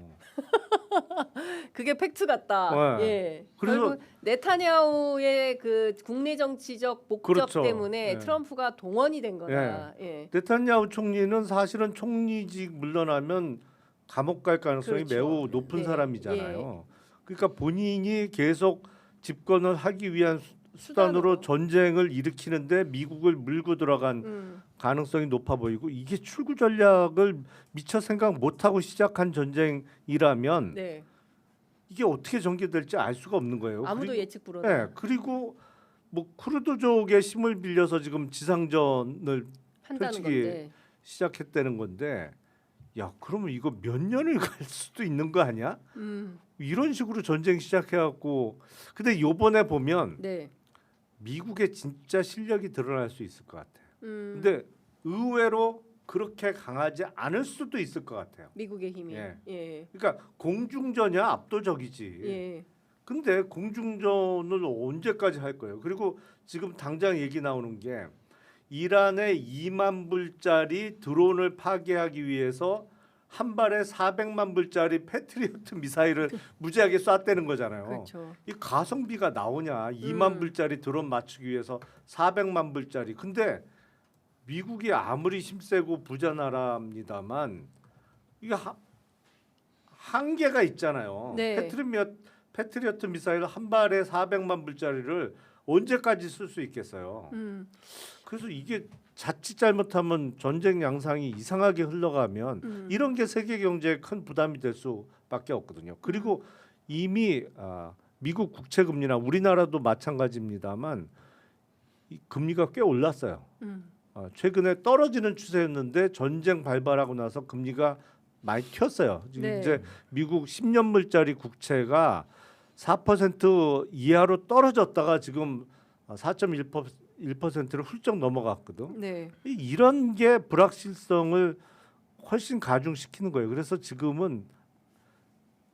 A: 그게 팩트 같다.
B: 네.
A: 예.
B: 그래서-
A: 결국 네타냐후의 그 국내 정치적 목적
B: 그렇죠.
A: 때문에
B: 예.
A: 트럼프가 동원이 된 거다. 예.
B: 네타냐후 총리는 사실은 총리직 물러나면 감옥 갈 가능성이
A: 그렇죠.
B: 매우 높은
A: 네.
B: 사람이잖아요. 그러니까 본인이 계속 집권을 하기 위한 수단으로 전쟁을 일으키는데 미국을 물고 들어간 가능성이 높아 보이고 이게 출구 전략을 미처 생각 못하고 시작한 전쟁이라면
A: 네.
B: 이게 어떻게 전개될지 알 수가 없는 거예요.
A: 아무도
B: 그리고,
A: 예측 불허다.
B: 네, 그리고 뭐 쿠르드족의 힘을 빌려서 지금 지상전을
A: 한다는
B: 솔직히
A: 건데.
B: 시작했다는 건데 야 그러면 이거 몇 년을 갈 수도 있는 거 아니야? 이런 식으로 전쟁 시작해갖고 근데 요번에 보면
A: 네.
B: 미국의 진짜 실력이 드러날 수 있을 것 같아요.
A: 음,
B: 근데 의외로 그렇게 강하지 않을 수도 있을 것 같아요.
A: 미국의 힘이.
B: 예.
A: 예.
B: 그러니까 공중전이야 압도적이지.
A: 예.
B: 근데 공중전을 언제까지 할 거예요? 그리고 지금 당장 얘기 나오는 게 이란의 2만 불짜리 드론을 파괴하기 위해서 한 발에 400만 불짜리 패트리어트 미사일을 무지하게 쐈다는 거잖아요.
A: 그렇죠.
B: 이 가성비가 나오냐? 2만 불짜리 드론 맞추기 위해서 400만 불짜리. 근데 미국이 아무리 힘세고 부자 나라입니다만 이게 한계가 있잖아요.
A: 네.
B: 패트리어트 미사일 한 발에 400만 불짜리를 언제까지 쓸 수 있겠어요. 그래서 이게 자칫 잘못하면 전쟁 양상이 이상하게 흘러가면 이런 게 세계 경제에 큰 부담이 될 수밖에 없거든요. 그리고 이미 미국 국채 금리나 우리나라도 마찬가지입니다만 이 금리가 꽤 올랐어요. 최근에 떨어지는 추세였는데 전쟁 발발하고 나서 금리가 많이 튀었어요. 지금
A: 네.
B: 이제 미국 10년물짜리 국채가 4% 이하로 떨어졌다가 지금 4.1%를 훌쩍 넘어갔거든.
A: 네.
B: 이런 게 불확실성을 훨씬 가중시키는 거예요. 그래서 지금은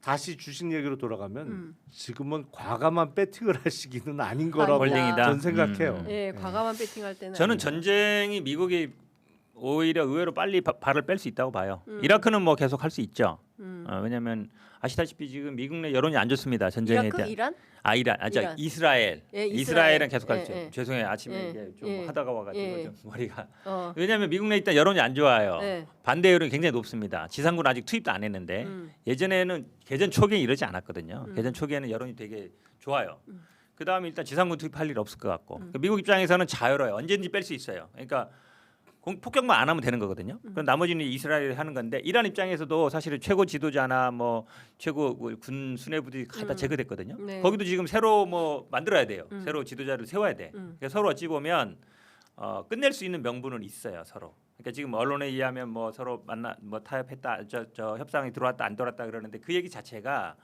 B: 다시 주식 얘기로 돌아가면 지금은 과감한 배팅을 할 시기는 아닌 거라고
A: 홀딩이다.
B: 전 생각해요.
A: 예, 과감한 배팅할 때는
C: 저는
A: 아니다.
C: 전쟁이 미국이 오히려 의외로 빨리 발을 뺄 수 있다고 봐요. 이라크는 뭐 계속 할 수 있죠. 왜냐하면 아시다시피 지금 미국 내 여론이 안 좋습니다. 전쟁에
A: 이라크,
C: 대한.
A: 이란?
C: 이란. 이스라엘.
A: 예,
C: 이스라엘은 계속
A: 예,
C: 할죠.
A: 예.
C: 죄송해요. 아침에
A: 예,
C: 이제 좀
A: 예.
C: 하다가 와가지고
A: 예.
C: 좀 머리가.
A: 어.
C: 왜냐하면 미국 내 일단 여론이 안 좋아요.
A: 네.
C: 반대 여론이 굉장히 높습니다. 지상군 아직 투입도 안 했는데 예전에는 개전 초기에 이러지 않았거든요. 개전 초기에는 여론이 되게 좋아요. 그 다음에 일단 지상군 투입할 일 없을 것 같고 미국 입장에서는 자유로워요. 언제든지 뺄 수 있어요. 그러니까 폭격만 안 하면 되는 거거든요. 그럼 나머지는 이스라엘이 하는 건데 이란 입장에서도 사실은 최고 지도자나 뭐 최고 군 수뇌부들이 다 제거됐거든요.
A: 네.
C: 거기도 지금 새로 뭐 만들어야 돼요. 새로 지도자를 세워야 돼. 그러니까 서로 어찌 보면 끝낼 수 있는 명분은 있어요. 서로. 그러니까 지금 언론에 의하면 뭐 서로 만나 뭐 타협했다, 저 협상이 들어왔다 안 들어왔다 그러는데 그 얘기 자체가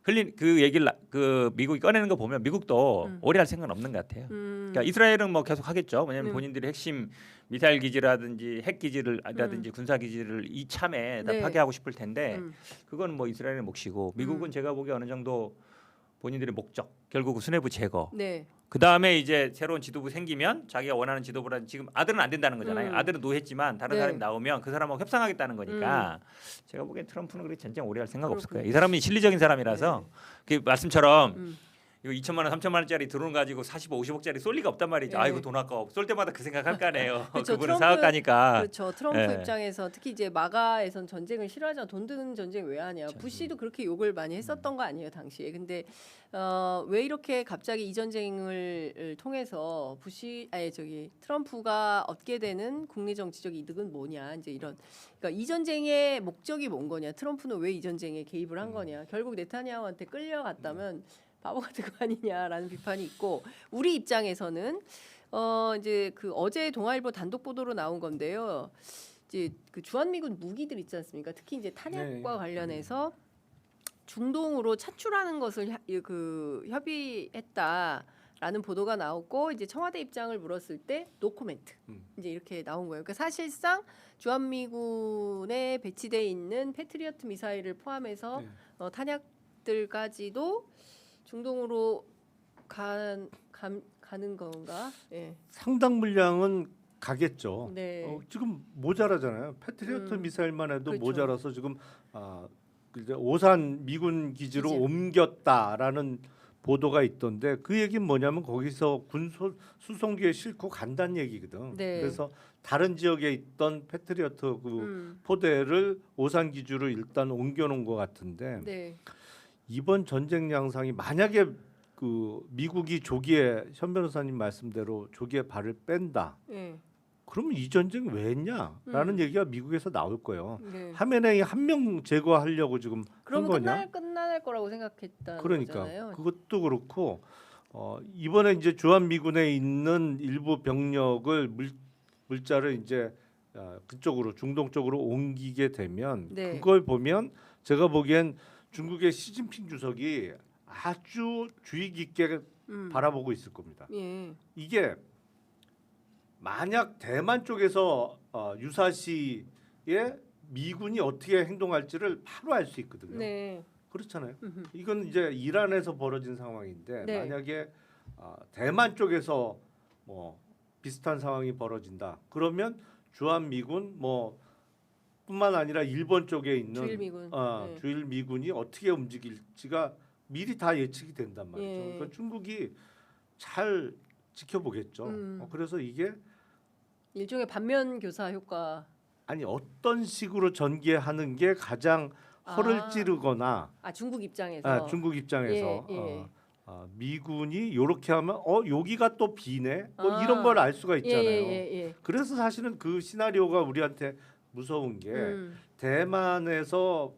C: 그 얘기를 그 미국이 꺼내는 거 보면 미국도 오래 할 생각은 없는 것 같아요. 그러니까 이스라엘은 뭐 계속 하겠죠. 왜냐하면 본인들이 핵심 미사일 기지라든지 핵 기지라든지 군사 기지를 이참에 다
A: 네.
C: 파괴하고 싶을 텐데 그건 뭐 이스라엘의 몫이고 미국은 제가 보기에 어느 정도 본인들의 목적 결국 수뇌부 제거.
A: 네.
C: 그 다음에 이제 새로운 지도부 생기면 자기가 원하는 지도부라는 지금 아들은 안 된다는 거잖아요. 아들은 노했지만 다른
A: 네.
C: 사람이 나오면 그 사람하고 협상하겠다는 거니까 제가 보기엔 트럼프는 그렇게 전쟁 오래 할 생각 없을
A: 그렇군요.
C: 거예요. 이 사람이 실리적인 사람이라서 그 말씀처럼
A: 음.
C: 이거 2천만 원, 3천만 원짜리 드론 가지고 45, 50억짜리 쏠 리가 없단 말이죠.
A: 네.
C: 아이고 돈 아까워. 쏠 때마다 그 생각할 거 아니에요.
A: 그렇죠.
C: 그분은
A: 트럼프-
C: 사업가니까.
A: 그렇죠. 트럼프
C: 예.
A: 입장에서 특히 이제 마가에선 전쟁을 싫어하잖아. 돈 드는 전쟁 왜 하냐. 부시도 그렇게 욕을 많이 했었던 거 아니에요 당시에. 근데 왜 이렇게 갑자기 이 전쟁을 통해서 트럼프가 얻게 되는 국내 정치적 이득은 뭐냐. 이제 이런. 그러니까 이 전쟁의 목적이 뭔 거냐. 트럼프는 왜 이 전쟁에 개입을 한 거냐. 결국 네타냐후한테 끌려갔다면 바보 같은 거 아니냐라는 비판이 있고 우리 입장에서는 이제 그 어제 동아일보 단독 보도로 나온 건데요. 이제 그 주한미군 무기들 있지 않습니까? 특히 이제 탄약과 관련해서 중동으로 차출하는 것을 협의했다라는 보도가 나왔고 이제 청와대 입장을 물었을 때 노코멘트 이제 이렇게 나온 거예요. 그러니까 사실상 주한미군에 배치돼 있는 패트리어트 미사일을 포함해서 탄약들까지도 중동으로 가는 건가? 예.
B: 상당 물량은 가겠죠.
A: 네.
B: 지금 모자라잖아요. 패트리어트 미사일만 해도
A: 그렇죠.
B: 모자라서 지금 이제 오산 미군 기지로
A: 기지.
B: 옮겼다라는 보도가 있던데 그 얘기는 뭐냐면 거기서 군 수송기에 싣고 간다는 얘기거든.
A: 네.
B: 그래서 다른 지역에 있던 패트리어트 포대를 오산 기지로 일단 옮겨놓은 것 같은데
A: 네.
B: 이번 전쟁 양상이 만약에 그 미국이 조기에 현 변호사님 말씀대로 조기에 발을 뺀다.
A: 네.
B: 그러면 이 전쟁 왜 했냐라는 얘기가 미국에서 나올 거예요.
A: 네.
B: 하메네이 한 명 제거하려고 지금 한
A: 그러면
B: 거냐?
A: 끝날 거라고 생각했다는
B: 그러니까
A: 거잖아요.
B: 그것도 그렇고 이번에 이제 주한미군에 있는 일부 병력을 물자를 이제 그쪽으로 중동 쪽으로 옮기게 되면
A: 네.
B: 그걸 보면 제가 보기엔 중국의 시진핑 주석이 아주 주의 깊게 바라보고 있을 겁니다.
A: 예.
B: 이게 만약 대만 쪽에서 유사시에 미군이 어떻게 행동할지를 바로 알 수 있거든요.
A: 네.
B: 그렇잖아요. 이건 이제 이란에서 벌어진 상황인데
A: 네.
B: 만약에 대만 쪽에서 뭐 비슷한 상황이 벌어진다. 그러면 주한 미군 뭐 뿐만 아니라 일본 쪽에 있는
A: 주일미군. 네.
B: 주일 미군이 어떻게 움직일지가 미리 다 예측이 된단 말이죠.
A: 예.
B: 그러니까 중국이 잘 지켜보겠죠. 그래서 이게
A: 일종의 반면 교사 효과.
B: 아니 어떤 식으로 전개하는 게 가장 허를 찌르거나
A: 중국 입장에서
B: 중국 입장에서
A: 예, 예.
B: 미군이 이렇게 하면 여기가 또 비네 뭐
A: 아.
B: 이런 걸 알 수가 있잖아요.
A: 예.
B: 그래서 사실은 그 시나리오가 우리한테 무서운 게 대만에서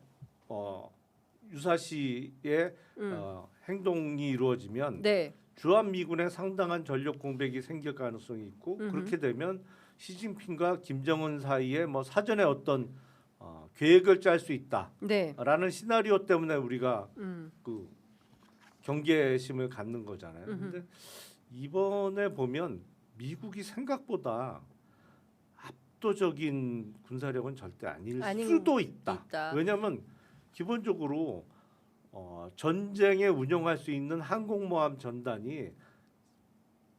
B: 유사시의 행동이 이루어지면
A: 네.
B: 주한미군의 상당한 전력 공백이 생길 가능성이 있고 그렇게 되면 시진핑과 김정은 사이에 뭐 사전에 어떤 계획을 짤 수 있다라는
A: 네.
B: 시나리오 때문에 우리가 그 경계심을 갖는 거잖아요. 근데 이번에 보면 미국이 생각보다 압도적인 군사력은 절대 아닐 수도 있다. 왜냐하면 기본적으로 전쟁에 운영할 수 있는 항공모함 전단이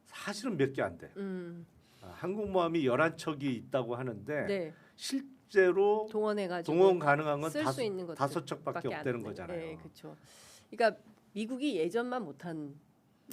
B: 사실은 몇 개 안 돼. 항공모함이 11척이 있다고 하는데
A: 네.
B: 실제로
A: 동원해가지고
B: 동원 가능한 건
A: 쓸 수 있는 것들
B: 5척밖에 없다는 거잖아요.
A: 네, 그렇죠. 그러니까 미국이 예전만 못한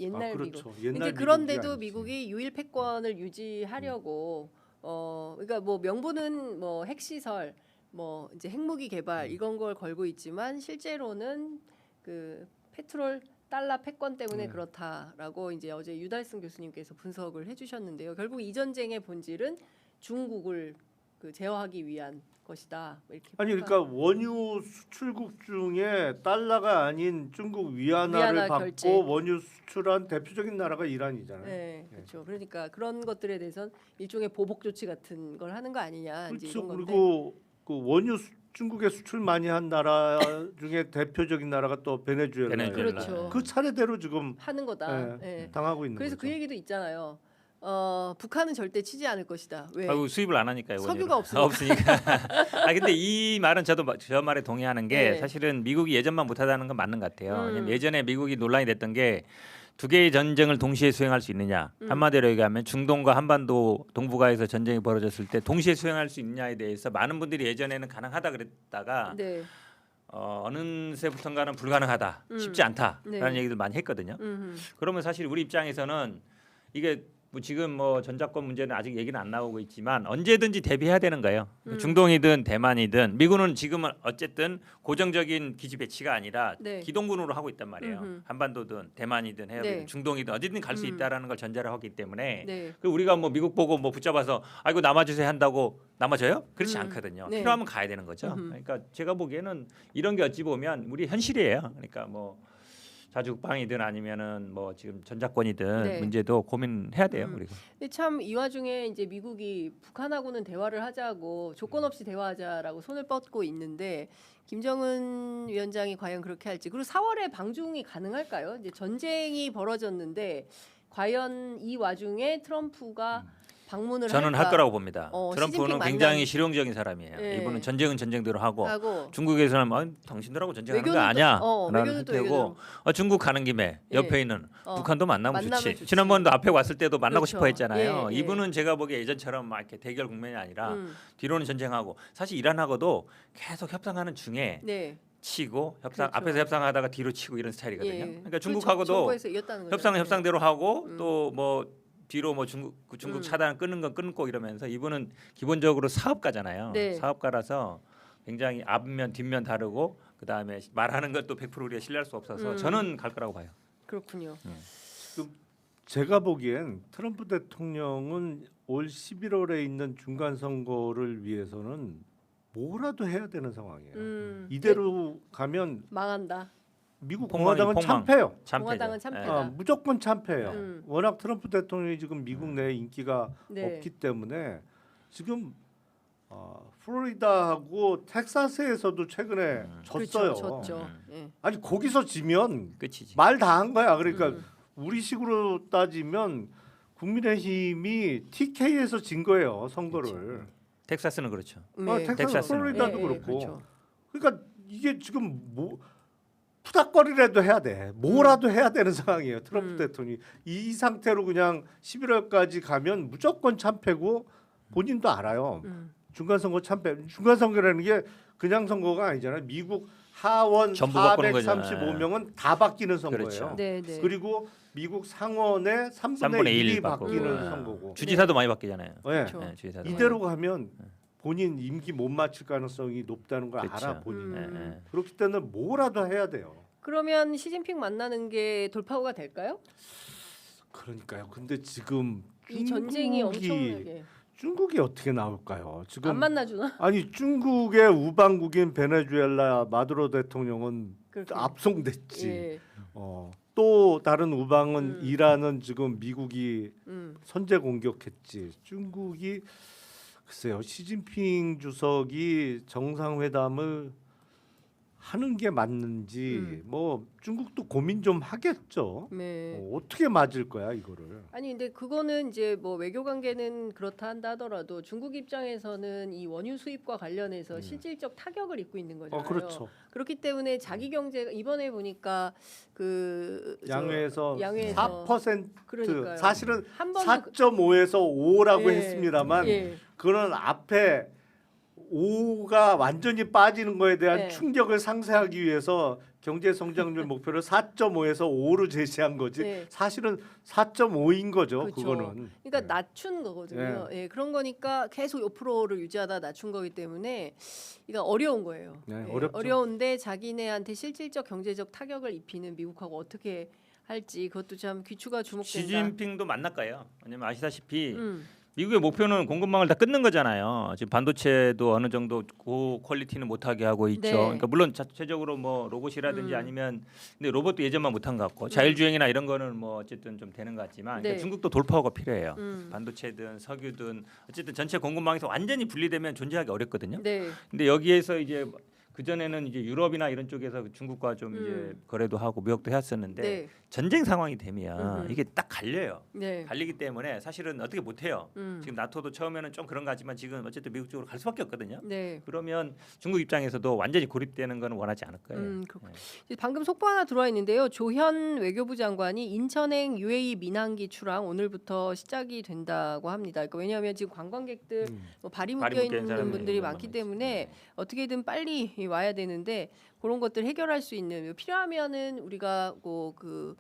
A: 옛날
B: 그렇죠.
A: 미국.
B: 옛날
A: 근데 그런데도
B: 아니지.
A: 미국이 유일 패권을 유지하려고 그러니까 뭐 명분은 뭐 핵시설, 뭐 이제 핵무기 개발 이런 걸 걸고 있지만 실제로는 그 페트롤 달러 패권 때문에 그렇다라고 이제 어제 유달승 교수님께서 분석을 해주셨는데요. 결국 이 전쟁의 본질은 중국을 그 제어하기 위한 것이다. 이렇게
B: 아니 그러니까 원유 수출국 중에 달러가 아닌 중국 위안화를
A: 위안화
B: 받고
A: 결제.
B: 원유 수출한 대표적인 나라가 이란이잖아요.
A: 네, 그렇죠. 그러니까 그런 것들에 대해서는 일종의 보복 조치 같은 걸 하는 거 아니냐 이제
B: 그렇죠.
A: 이런 건데.
B: 그리고 그 원유 중국에 수출 많이 한 나라 중에 대표적인 나라가 또 베네수엘라예요.
A: 그렇죠.
B: 그 차례대로 지금
A: 하는 거다. 예.
B: 당하고 있는
A: 그래서
B: 거죠.
A: 그 얘기도 있잖아요. 북한은 절대 치지 않을 것이다. 왜?
C: 아이고, 수입을 안 하니까요.
A: 석유가
C: 원유를. 없으니까. 근데 이 말은 저도 저 말에 동의하는 게
A: 네.
C: 사실은 미국이 예전만 못하다는 건 맞는 것 같아요. 왜냐면
A: 음.
C: 예전에 미국이 논란이 됐던 게 두 개의 전쟁을 동시에 수행할 수 있느냐. 한마디로 얘기하면 중동과 한반도 동북아에서 전쟁이 벌어졌을 때 동시에 수행할 수 있느냐에 대해서 많은 분들이 예전에는 가능하다 그랬다가
A: 네.
C: 어느새부턴가는 불가능하다, 쉽지 않다라는
A: 네.
C: 얘기들 많이 했거든요.
A: 음.
C: 그러면 사실 우리 입장에서는 이게 뭐 지금 뭐 전작권 문제는 아직 얘기는 안 나오고 있지만 언제든지 대비해야 되는 거예요. 중동이든 대만이든 미군은 지금은 어쨌든 고정적인 기지 배치가 아니라
A: 네.
C: 기동군으로 하고 있단 말이에요. 한반도든 대만이든 해외
A: 네.
C: 중동이든 어디든 갈 수 있다라는 걸 전제로 하기 때문에
A: 네.
C: 그 우리가 뭐 미국 보고 뭐 붙잡아서 아이고 남아주세요 한다고 남아줘요? 그렇지 않거든요.
A: 네.
C: 필요하면 가야 되는 거죠. 그러니까 제가 보기에는 이런 게 어찌 보면 우리 현실이에요. 그러니까 뭐 자주국방이든 아니면은 뭐 지금 전작권이든
A: 네.
C: 문제도 고민해야 돼요. 우리가.
A: 근데 참 이 와중에 이제 미국이 북한하고는 대화를 하자고 조건 없이 대화하자라고 손을 뻗고 있는데 김정은 위원장이 과연 그렇게 할지 그리고 4월에 방중이 가능할까요? 이제 전쟁이 벌어졌는데 과연 이 와중에 트럼프가 방문을
C: 저는
A: 할까?
C: 할 거라고 봅니다.
A: 시진핑
C: 트럼프는
A: 만남.
C: 굉장히 실용적인 사람이에요.
A: 네.
C: 이분은 전쟁은 전쟁대로 하고
A: 하고
C: 중국에서는 당신들하고 전쟁하는 거
A: 외교는
C: 아니야.
A: 또-
C: 라는
A: 외교는 또
C: 태고 중국 가는 김에
A: 예.
C: 옆에 있는 북한도 만나면
A: 만나면
C: 좋지.
A: 좋지.
C: 지난번도 앞에 왔을 때도 만나고
A: 그렇죠.
C: 싶어 했잖아요.
A: 예, 예.
C: 이분은 제가 보기에 예전처럼 막 이렇게 대결 국면이 아니라 뒤로는 전쟁하고 사실 이란하고도 계속 협상하는 중에
A: 네.
C: 치고 협상
A: 그렇죠.
C: 앞에서 협상하다가 뒤로 치고 이런 스타일이거든요.
A: 예.
C: 그러니까
A: 그렇죠.
C: 중국하고도
A: 정부에서 이겼다는 거죠.
C: 협상은
A: 네.
C: 협상대로 하고 또 뭐 뒤로 뭐 중국 차단 끊는 건 끊고 이러면서 이분은 기본적으로 사업가잖아요.
A: 네.
C: 사업가라서 굉장히 앞면 뒷면 다르고 그다음에 말하는 것도 100% 우리가 신뢰할 수 없어서 저는 갈 거라고 봐요.
A: 그렇군요.
B: 제가 보기엔 트럼프 대통령은 올 11월에 있는 중간 선거를 위해서는 뭐라도 해야 되는 상황이에요. 이대로 가면
A: 망한다.
B: 미국
C: 폭망이
B: 공화당은
C: 폭망.
B: 참패요.
A: 공화당은 참패다.
B: 무조건 참패예요.
A: 음.
B: 워낙 트럼프 대통령이 지금 미국 내에 인기가
A: 네.
B: 없기 때문에 지금 플로리다하고 텍사스에서도 최근에 졌어요.
A: 그렇죠. 졌죠. 예.
B: 아니 거기서 지면
C: 끝이지.
B: 말 다 한 거야. 그러니까 우리식으로 따지면 국민의힘이 TK에서 진 거예요 선거를.
C: 텍사스는 그렇죠.
B: 텍사스,
C: 텍사스는.
B: 플로리다도
A: 예,
B: 그렇고.
A: 그렇죠.
B: 그러니까 이게 지금 뭐 푸닥거리라도 해야 돼. 뭐라도 해야 되는 상황이에요. 트럼프 대통령이 이 상태로 그냥 11월까지 가면 무조건 참패고 본인도 알아요. 중간 선거 참패. 중간 선거라는 게 그냥 선거가 아니잖아요. 미국 하원
C: 전부 바꾸는 거잖아요.
B: 435명은 다 바뀌는 선거예요.
C: 그렇죠.
A: 네, 네.
B: 그리고 미국 상원의 3분의
C: 3분의 1
B: 1이
C: 바꾸고.
B: 바뀌는 선거고.
C: 주지사도 많이 바뀌잖아요.
B: 네.
A: 그렇죠.
C: 네, 주지사도.
B: 이대로 가면 본인 임기 못 마칠 가능성이 높다는 걸
C: 그쵸.
B: 알아 본인.
C: 네.
B: 그렇기 때문에 뭐라도 해야 돼요.
A: 그러면 시진핑 만나는 게 돌파구가 될까요?
B: 그러니까요. 근데 지금
A: 이 전쟁이 엄청나게
B: 중국이 어떻게 나올까요? 지금
A: 안 만나주나?
B: 아니 중국의 우방국인 베네수엘라 마두로 대통령은
A: 그렇게.
B: 압송됐지.
A: 예.
B: 또 다른 우방은
A: 음.
B: 이란은 지금 미국이
A: 음.
B: 선제 공격했지. 중국이 글쎄요. 시진핑 주석이 정상회담을 하는 게 맞는지 뭐 중국도 고민 좀 하겠죠.
A: 네.
B: 어떻게 맞을 거야 이거를.
A: 아니 근데 그거는 이제 뭐 외교 관계는 그렇다 한다 하더라도 중국 입장에서는 이 원유 수입과 관련해서 실질적 타격을 입고 있는 거잖아요.
B: 그렇죠.
A: 그렇기 때문에 자기 경제가 이번에 보니까
B: 양회에서
A: 양회에서
B: 4%
A: 그러니까요.
B: 사실은
A: 한 번도
B: 4.5에서 5라고
A: 예.
B: 했습니다만
A: 예.
B: 그런 앞에 5가 완전히 빠지는 거에 대한
A: 네.
B: 충격을 상쇄하기 위해서 경제 성장률 목표를 4.5에서 5로 제시한 거지.
A: 네.
B: 사실은 4.5인 거죠.
A: 그렇죠.
B: 그거는.
A: 그러니까
B: 네.
A: 낮춘 거거든요. 예, 그런 거니까 계속 5%를 유지하다 낮춘 거기 때문에 이거 어려운 거예요.
B: 네,
A: 예,
B: 어렵죠.
A: 어려운데 자기네한테 실질적 경제적 타격을 입히는 미국하고 어떻게 할지 그것도 참 귀추가 주목된다.
C: 시진핑도 만날까요? 왜냐면 아시다시피
A: 음,
C: 미국의 목표는 공급망을 다 끊는 거잖아요. 지금 반도체도 어느 정도 고 퀄리티는 못하게 하고 있죠.
A: 네.
C: 그러니까 물론 자체적으로 뭐 로봇이라든지 아니면 근데 로봇도 예전만 못한 것 같고 자율주행이나 이런 거는 뭐 어쨌든 좀 되는 것 같지만
A: 네.
C: 그러니까 중국도 돌파구가 필요해요.
A: 음.
C: 반도체든 석유든 어쨌든 전체 공급망에서 완전히 분리되면 존재하기 어렵거든요.
A: 네,
C: 근데 여기에서 이제 그 전에는 이제 유럽이나 이런 쪽에서 중국과 좀 이제 거래도 하고 무역도 했었는데
A: 네,
C: 전쟁 상황이 되면
A: 음흠.
C: 이게 딱 갈려요.
A: 네.
C: 갈리기 때문에 사실은 어떻게 못해요.
A: 음.
C: 지금 나토도 처음에는 좀 그런 거 같지만 지금 어쨌든 미국 쪽으로 갈 수밖에 없거든요.
A: 네.
C: 그러면 중국 입장에서도 완전히 고립되는 건 원하지 않을 거예요.
A: 그렇군요.
C: 네.
A: 방금 속보 하나 들어와 있는데요. 조현 외교부 장관이 인천행 UAE 민항기 출항 오늘부터 시작이 된다고 합니다. 그러니까 왜냐하면 지금 관광객들 뭐 발이 묶여
C: 묶여 있는
A: 있는
C: 사람들이
A: 분들이
C: 너무
A: 많기
C: 많죠.
A: 때문에
C: 네.
A: 어떻게든 빨리 와야 되는데 그런 것들 해결할 수 있는 필요하면은 우리가 그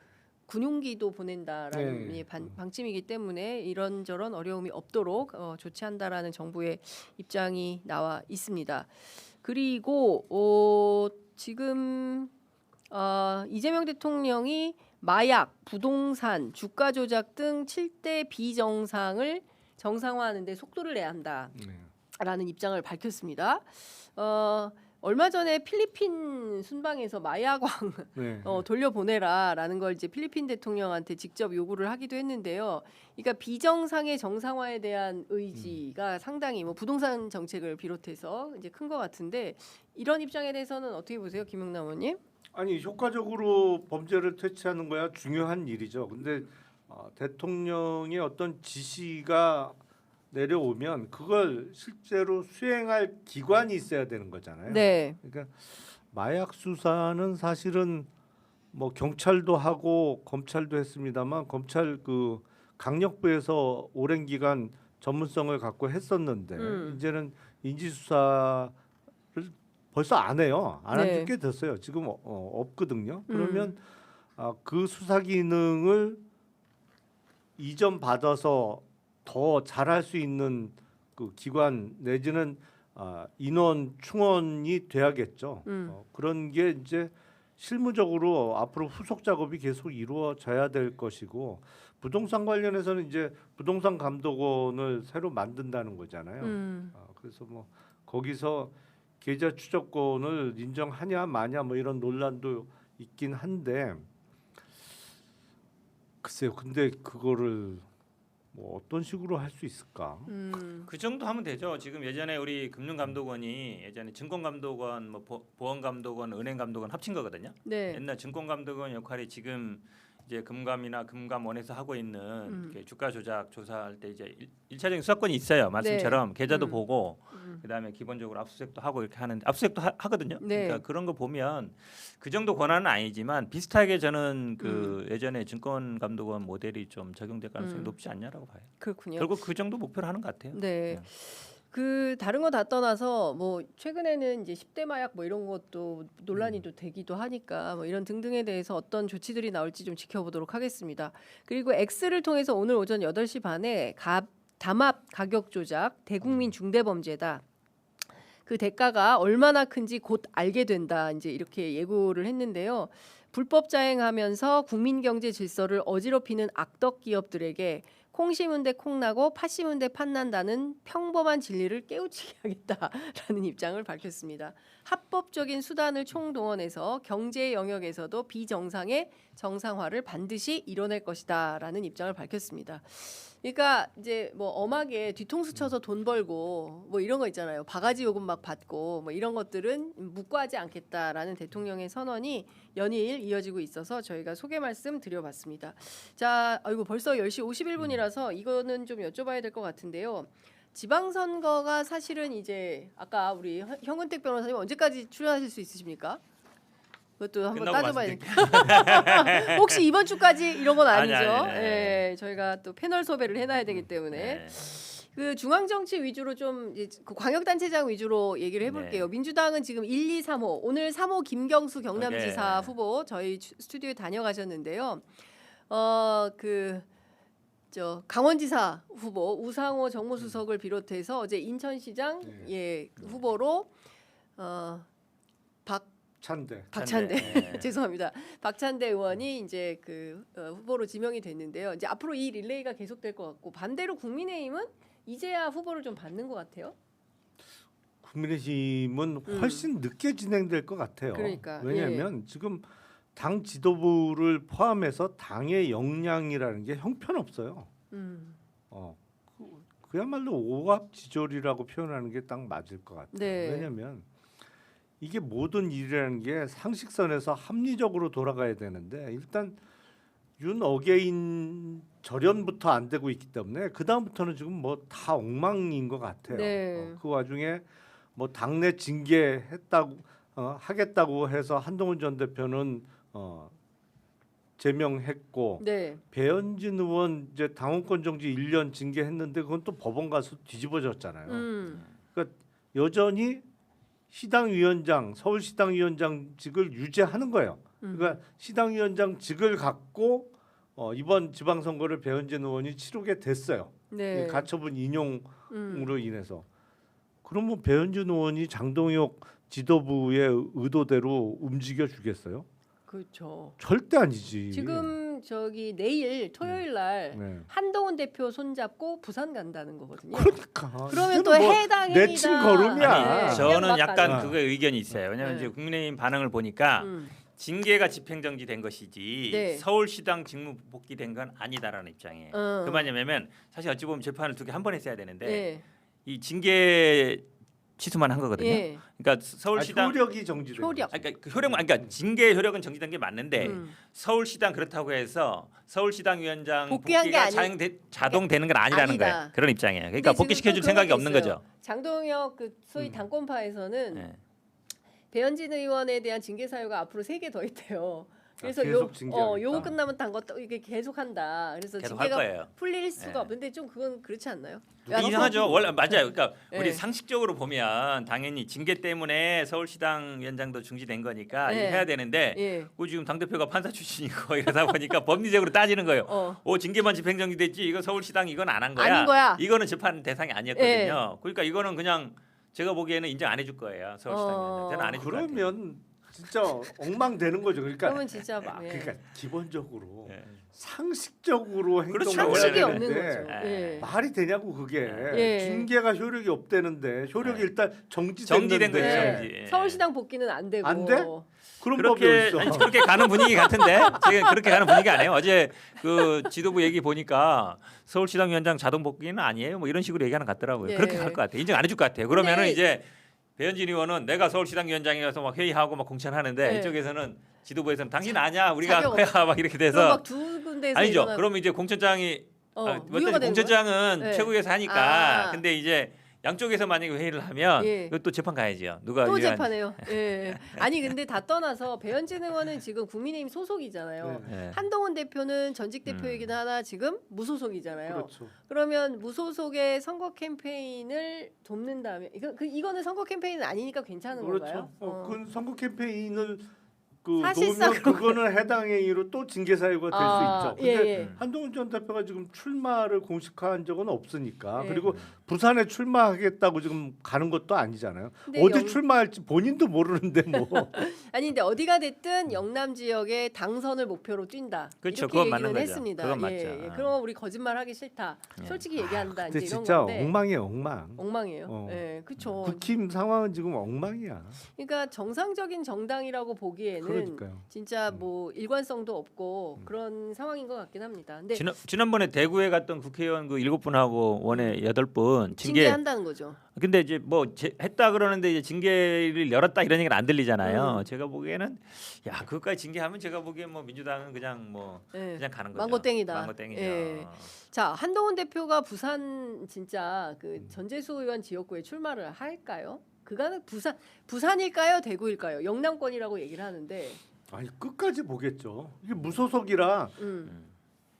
A: 군용기도 보낸다라는
B: 네.
A: 방침이기 때문에 이런저런 어려움이 없도록 조치한다라는 정부의 입장이 나와 있습니다. 그리고 지금 이재명 대통령이 마약, 부동산, 주가 조작 등 7대 비정상을 정상화하는데 속도를 내야 한다라는 입장을 밝혔습니다. 얼마 전에 필리핀 순방에서 마약왕
B: 네.
A: 돌려보내라라는 걸 이제 필리핀 대통령한테 직접 요구를 하기도 했는데요. 그러니까 비정상의 정상화에 대한 의지가 상당히 뭐 부동산 정책을 비롯해서 이제 큰 것 같은데 이런 입장에 대해서는 어떻게 보세요, 김영남 의원님?
B: 아니 효과적으로 범죄를 퇴치하는 거야 중요한 일이죠. 근데 대통령의 어떤 지시가 내려오면 그걸 실제로 수행할 기관이 있어야 되는 거잖아요.
A: 네.
B: 그러니까 마약 수사는 사실은 뭐 경찰도 하고 검찰도 했습니다만 검찰 그 강력부에서 오랜 기간 전문성을 갖고 했었는데 이제는 인지 수사를 벌써 안 해요. 안 한 지
A: 네.
B: 꽤 됐어요. 지금 없거든요. 그러면 그 수사 기능을 이전 받아서 더 잘할 수 있는 그 기관 내지는 인원 충원이 돼야겠죠. 그런 게 이제 실무적으로 앞으로 후속 작업이 계속 이루어져야 될 것이고 부동산 관련해서는 이제 부동산 감독원을 새로 만든다는 거잖아요. 그래서 뭐 거기서 계좌 추적권을 인정하냐 마냐 뭐 이런 논란도 있긴 한데 글쎄요. 근데 그거를 뭐 어떤 식으로 할 수 있을까?
C: 그 정도 하면 되죠. 지금 예전에 우리 금융감독원이 예전에 증권감독원, 뭐 보험감독원, 은행감독원 합친 거거든요.
A: 네.
C: 옛날 증권감독원 역할이 지금 이제 금감이나 금감원에서 하고 있는 이렇게 주가 조작 조사할 때 이제 일차적인 수사권이 있어요. 말씀처럼 계좌도 보고 그다음에 기본적으로 압수수색도 하고 이렇게 하는데 압수수색도 하거든요.
A: 네.
C: 그러니까 그런 거 보면 그 정도 권한은 아니지만 비슷하게 저는 그 예전에 증권감독원 모델이 좀 적용될 가능성이 높지 않냐라고 봐요.
A: 그렇군요.
C: 결국 그 정도 목표로 하는 것 같아요.
A: 네.
C: 네.
A: 그 다른 거 다 떠나서 뭐 최근에는 이제 10대 마약 뭐 이런 것도 논란이 또 되기도 하니까 뭐 이런 등등에 대해서 어떤 조치들이 나올지 좀 지켜보도록 하겠습니다. 그리고 X를 통해서 오늘 오전 8시 반에 담합 가격 조작 대국민 중대범죄다. 그 대가가 얼마나 큰지 곧 알게 된다. 이제 이렇게 예고를 했는데요. 불법 자행하면서 국민 경제 질서를 어지럽히는 악덕 기업들에게 콩 심은 데 콩나고 팥 심은 데 팥난다는 평범한 진리를 깨우치게 하겠다라는 입장을 밝혔습니다. 합법적인 수단을 총동원해서 경제 영역에서도 비정상의 정상화를 반드시 이뤄낼 것이다라는 입장을 밝혔습니다. 그러니까 이제 뭐 엄하게 뒤통수 쳐서 돈 벌고 뭐 이런 거 있잖아요. 바가지 요금 막 받고 뭐 이런 것들은 묵과하지 않겠다라는 대통령의 선언이 연일 이어지고 있어서 저희가 소개 말씀 드려봤습니다. 자, 아이고 벌써 10시 51분이라서 이거는 좀 여쭤봐야 될 것 같은데요. 지방선거가 사실은 이제 아까 우리 현근택 변호사님 언제까지 출연하실 수 있으십니까? 그것도 한번
C: 끝나고
A: 따져봐야 되니까. 혹시 이번 주까지 이런 건 아니죠?
C: 아니.
A: 예, 저희가 또 패널 섭외를 해놔야 되기 때문에
C: 네.
A: 그 중앙 정치 위주로 좀 그 광역단체장 위주로 얘기를 해볼게요.
C: 네.
A: 민주당은 지금 1, 2, 3호 오늘 3호 김경수 경남지사
C: 네.
A: 후보 저희 스튜디오에 다녀가셨는데요. 저 강원지사 후보 우상호 정무수석을 비롯해서 어제 인천시장 후보로 박찬대
C: 네.
A: 죄송합니다. 박찬대 의원이 이제 그 후보로 지명이 됐는데요. 이제 앞으로 이 릴레이가 계속될 것 같고 반대로 국민의힘은 이제야 후보를 좀 받는 것 같아요.
B: 국민의힘은 훨씬 늦게 진행될 것 같아요.
A: 그러니까,
B: 왜냐하면 지금 당 지도부를 포함해서 당의 역량이라는 게 형편없어요. 그야말로 오합지졸이라고 표현하는 게 딱 맞을 것 같아요.
A: 네.
B: 왜냐하면 이게 모든 일이라는 게 상식선에서 합리적으로 돌아가야 되는데 일단 윤 어게인 절연부터 안 되고 있기 때문에 그 다음부터는 지금 뭐 다 엉망인 것 같아요.
A: 네.
B: 그 와중에 뭐 당내 징계했다고 하겠다고 해서 한동훈 전 대표는 제명했고
A: 네.
B: 배현진 의원 이제 당원권 정지 1년 징계했는데 그건 또 법원 가서 뒤집어졌잖아요. 그러니까 여전히 시당위원장, 서울시당위원장직을 유지하는 거예요. 그러니까 시당위원장직을 갖고 이번 지방선거를 배현진 의원이 치르게 됐어요.
A: 네.
B: 가처분 인용으로 인해서. 그러면 배현진 의원이 장동혁 지도부의 의도대로 움직여 주겠어요?
A: 그렇죠.
B: 절대 아니지.
A: 지금 저기 내일 토요일 날
B: 네.
A: 한동훈 대표 손잡고 부산 간다는 거거든요.
B: 그러니까
A: 그러면 또
B: 이제는 뭐
A: 해당 행위다.
B: 내친 걸음이야.
A: 아니,
C: 저는
A: 그냥 막
C: 약간
A: 가는
C: 그거 의견이 있어요. 왜냐하면
A: 네.
C: 이제 국민의힘 반응을 보니까
A: 음.
C: 징계가 집행정지된 것이지
A: 네.
C: 서울시당 직무 복귀된 건 아니다라는 입장이에요. 그 말이 뭐냐면 사실 어찌 보면 재판을 두 개 한 번 했어야 되는데
A: 네.
C: 이 징계 취소만 한 거거든요.
A: 예.
C: 그러니까 서울시당
B: 효력이 정지된
A: 효력.
B: 거지.
C: 그러니까 그 그러니까 징계 효력은 정지된 게 맞는데
A: 음.
C: 서울시당 그렇다고 해서 서울시당 위원장
A: 복귀한 게
C: 복귀가
A: 아니-
C: 자동 되는 건 아니라는
A: 아니다.
C: 거예요. 그런 입장이에요.
A: 근데
C: 그러니까
A: 지금
C: 복귀시켜줄
A: 또
C: 생각이
A: 그런
C: 없는
A: 것도 있어요.
C: 거죠.
A: 장동혁 그 소위 당권파에서는
C: 네.
A: 배현진 의원에 대한 징계 사유가 앞으로 3개 더 있대요. 그래서
B: 계속 징계하겠다.
A: 요거 끝나면 단거 이게 계속한다. 그래서
C: 계속 할
A: 징계가
C: 거예요.
A: 풀릴 수가
C: 네.
A: 없는데 좀 그건 그렇지 않나요?
C: 이상하죠. 원래 맞아요. 그러니까
A: 네.
C: 우리 상식적으로 보면 당연히 징계 때문에 서울시당 위원장도 중지된 거니까
A: 네.
C: 이거 해야 되는데
A: 예.
C: 그 지금 당 대표가 판사 출신이고 이러다 보니까 법리적으로 따지는 거예요. 징계만 집행정지됐지 이거 서울시당 이건 안 한 거야.
A: 아닌 거야.
C: 이거는 재판 대상이 아니었거든요. 그러니까 이거는 그냥 제가 보기에는 인정 안 해줄 거예요. 서울시당 위원장. 저는 안 해줄 것 같아요.
B: 그러면 진짜 엉망되는 거죠. 그러니까
A: 그러면 진짜 막
B: 그러니까 기본적으로
C: 예.
B: 상식적으로
C: 그렇죠.
B: 행동을
A: 상식이
B: 해야
A: 없는
B: 되는데
A: 거죠.
C: 예.
A: 예.
B: 말이 되냐고 그게
A: 예.
B: 징계가 효력이 없대는데 효력이
C: 예.
B: 일단
C: 정지된 거죠,
B: 정지됐는데
C: 정지.
A: 네.
C: 예.
A: 서울시당 복귀는 안 되고.
B: 안 돼? 그런 법이
C: 그렇게
B: 어딨어?
C: 아니, 그렇게 가는 분위기 같은데 지금 그렇게 가는 분위기 아니에요. 어제 그 지도부 얘기 보니까 서울시당 위원장 자동 복귀는 아니에요. 뭐 이런 식으로 얘기하는 것 같더라고요.
A: 예.
C: 그렇게 갈 것 같아요. 인정 안 해줄 것 같아요. 그러면은
A: 근데-
C: 이제 배현진 의원은 내가 서울시당 위원장이라서 막 회의하고 막 공천하는데
A: 네.
C: 이쪽에서는 지도부에서는 당신 아니야 우리가
A: 자격
C: 거야 막 이렇게
A: 그럼
C: 돼서
A: 막두 군데에서
C: 아니죠.
A: 일어나고-
C: 그러면 이제 공천장이
A: 무효가 되는
C: 공천장은
A: 거야? 네.
C: 최고위에서 하니까
A: 아.
C: 근데 이제 양쪽에서 만약에 회의를 하면
A: 예.
C: 이거 또 재판 가야죠. 누가
A: 또
C: 유리한-
A: 재판해요. 예. 아니 근데 다 떠나서 배현진 의원은 지금 국민의힘 소속이잖아요.
B: 네.
C: 예.
A: 한동훈 대표는 전직 대표이긴 하나 지금 무소속이잖아요.
B: 그렇죠.
A: 그러면 무소속의 선거 캠페인을 돕는다면 이거는 선거 캠페인은 아니니까 괜찮은 건가요?
B: 그렇죠. 그 선거 캠페인을
A: 사실상
B: 놓으면 그거는 해당 행위로 또 징계 사유가 될 수 있죠. 근데
A: 예.
B: 한동훈 전 대표가 지금 출마를 공식화한 적은 없으니까
A: 예.
B: 그리고 부산에 출마하겠다고 지금 가는 것도 아니잖아요.
A: 근데
B: 어디 출마할지 본인도 모르는데 뭐.
A: 아니 근데 어디가 됐든 영남 지역의 당선을 목표로 뛴다.
C: 그렇죠.
A: 이렇게
C: 그건
A: 얘기는
C: 맞는 거죠.
A: 했습니다.
C: 그건
A: 예,
C: 맞죠.
A: 예. 그럼 우리 거짓말하기 싫다.
C: 예.
A: 솔직히 얘기한다.
B: 근데
A: 이제 이런
B: 진짜
A: 건데.
B: 엉망이에요, 엉망.
A: 엉망이에요.
B: 어.
A: 예, 그렇죠.
B: 국힘 상황은 지금 엉망이야.
A: 그러니까 정상적인 정당이라고 보기에는
B: 그러니까요.
A: 진짜 뭐 일관성도 없고 그런 상황인 것 같긴 합니다. 근데
C: 지난번에 대구에 갔던 국회의원 그 7분하고 원에 8분 징계.
A: 징계한다는 거죠.
C: 근데 이제 뭐 했다 그러는데 이제 징계를 열었다 이런 얘기는 안 들리잖아요. 제가 보기에는 야 그것까지 징계하면 제가 보기엔 뭐 민주당은 그냥 뭐
A: 예.
C: 그냥 가는 거죠.
A: 망고땡이다.
C: 망고땡이죠.
A: 예. 자, 한동훈 대표가 부산 진짜 그 전재수 의원 지역구에 출마를 할까요? 그가는 부산일까요? 대구일까요? 영남권이라고 얘기를 하는데.
B: 아니 끝까지 보겠죠. 이게 무소속이라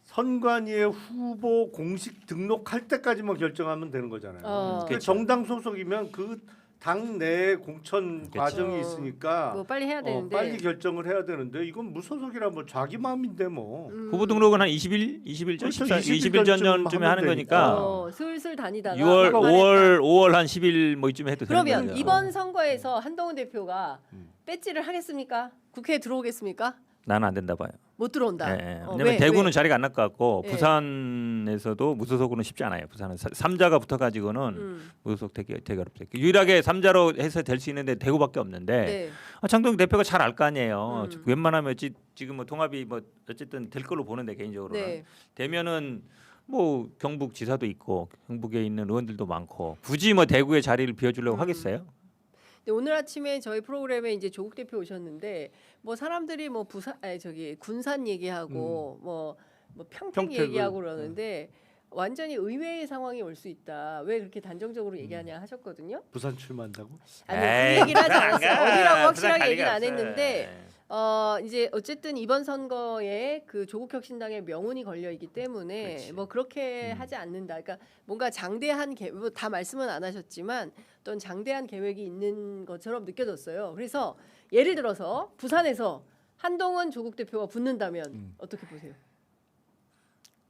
B: 선관위의 후보 공식 등록할 때까지만 결정하면 되는 거잖아요. 그러니까
C: 그렇죠.
B: 정당 소속이면 그 당 내 공천
C: 그렇죠.
B: 과정이 있으니까
A: 뭐 빨리 해야 되는데.
B: 빨리 결정을 해야 되는데 이건 무소속이라 뭐 자기 마음인데 뭐.
C: 후보 등록은 한 20일 전
B: 그렇죠.
C: 20일 전쯤에 하는 거니까
A: 슬슬 다니다가
C: 6월
A: 막판에
C: 5월 한 10일 뭐 이쯤에 해도 되는
A: 그러면
C: 거죠.
A: 이번 선거에서 한동훈 대표가 배지를 하겠습니까? 국회에 들어오겠습니까?
C: 나는 안 된다 봐요.
A: 못 들어온다.
C: 예, 예. 왜냐면 대구는 자리가 안 날 것 같고
A: 예.
C: 부산에서도 무소속으로는 쉽지 않아요. 부산은 3자가 붙어가지고는 무소속 되게 어렵죠. 유일하게 3자로 해서 될 수 있는데 대구밖에 없는데
A: 네.
C: 장동혁 대표가 잘 알 거 아니에요. 웬만하면 지금 뭐 통합이 뭐 어쨌든 될 걸로 보는데 개인적으로는
A: 네.
C: 되면은 뭐 경북 지사도 있고 경북에 있는 의원들도 많고 굳이 뭐 대구에 자리를 비워주려고 하겠어요?
A: 근데 오늘 아침에 저희 프로그램에 이제 조국 대표 오셨는데 뭐 사람들이 뭐 군산 얘기하고 뭐 평택
B: 평택을,
A: 얘기하고 그러는데 완전히 의외의 상황이 올 수 있다. 왜 그렇게 단정적으로 얘기하냐 하셨거든요.
B: 부산 출마한다고?
A: 아니 그 얘기를 하지 않았어요. 어디라고 확실하게 얘기는 안
C: 없어요.
A: 했는데 이제 어쨌든 이번 선거에 그 조국혁신당의 명운이 걸려 있기 때문에
C: 그렇지.
A: 뭐 그렇게 하지 않는다. 그러니까 뭔가 장대한 다 말씀은 안 하셨지만 어떤 장대한 계획이 있는 것처럼 느껴졌어요. 그래서 예를 들어서 부산에서 한동훈 조국 대표가 붙는다면 어떻게 보세요?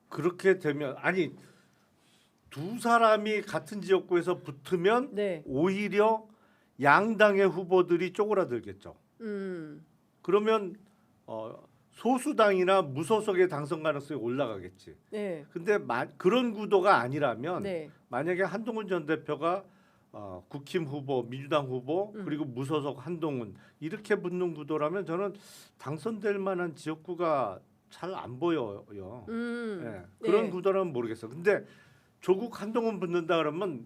B: 그렇게 되면 아니 두 사람이 같은 지역구에서 붙으면
A: 네.
B: 오히려 양당의 후보들이 쪼그라들겠죠. 그러면 소수당이나 무소속의 당선 가능성이 올라가겠지.
A: 네.
B: 근데 그런 구도가 아니라면
A: 네.
B: 만약에 한동훈 전 대표가 국힘 후보, 민주당 후보 그리고 무소속 한동훈 이렇게 붙는 구도라면 저는 당선될 만한 지역구가 잘 안 보여요. 예, 그런
A: 네.
B: 구도라면 모르겠어. 근데 조국 한동훈 붙는다 그러면